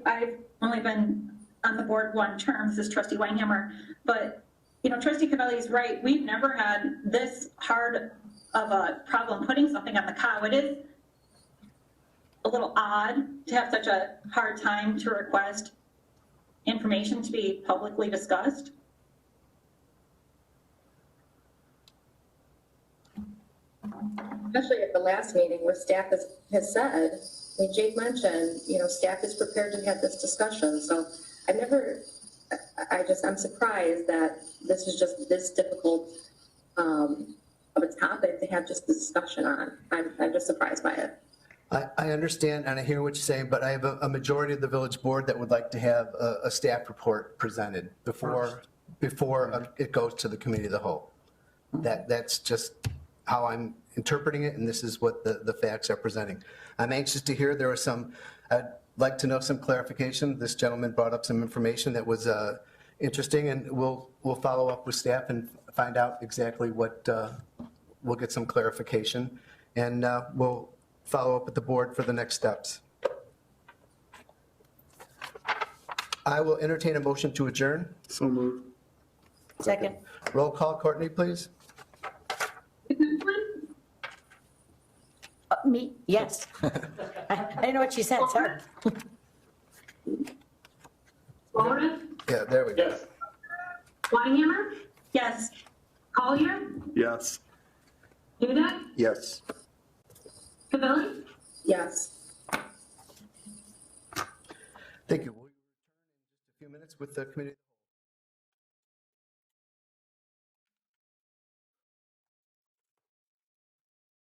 I've only been on the board one term, this is trustee Weinhammer, but trustee Cavelli is right. We've never had this hard of a problem putting something on the cow. It is a little odd to have such a hard time to request information to be publicly discussed. Especially at the last meeting where staff has said, Jake mentioned, staff is prepared to have this discussion. So I'm surprised that this is just this difficult of a topic to have just the discussion on. I'm just surprised by it. I understand and I hear what you're saying, but I have a majority of the village board that would like to have a staff report presented before it goes to the committee of the whole. That's just how I'm interpreting it, and this is what the facts are presenting. I'm anxious to hear. There was I'd like to know some clarification. This gentleman brought up some information that was interesting, and we'll follow up with staff and find out exactly what, we'll get some clarification, and we'll follow up with the board for the next steps. I will entertain a motion to adjourn. So moved. Second. Roll call, Courtney, please. Me? Yes. I didn't know what she said, sorry. Walrath? Yeah, there we go. Yes. Weinhammer? Yes. Collier? Yes. Dudek? Yes. Cavelli? Yes. Thank you. We'll return in just a few minutes with the committee.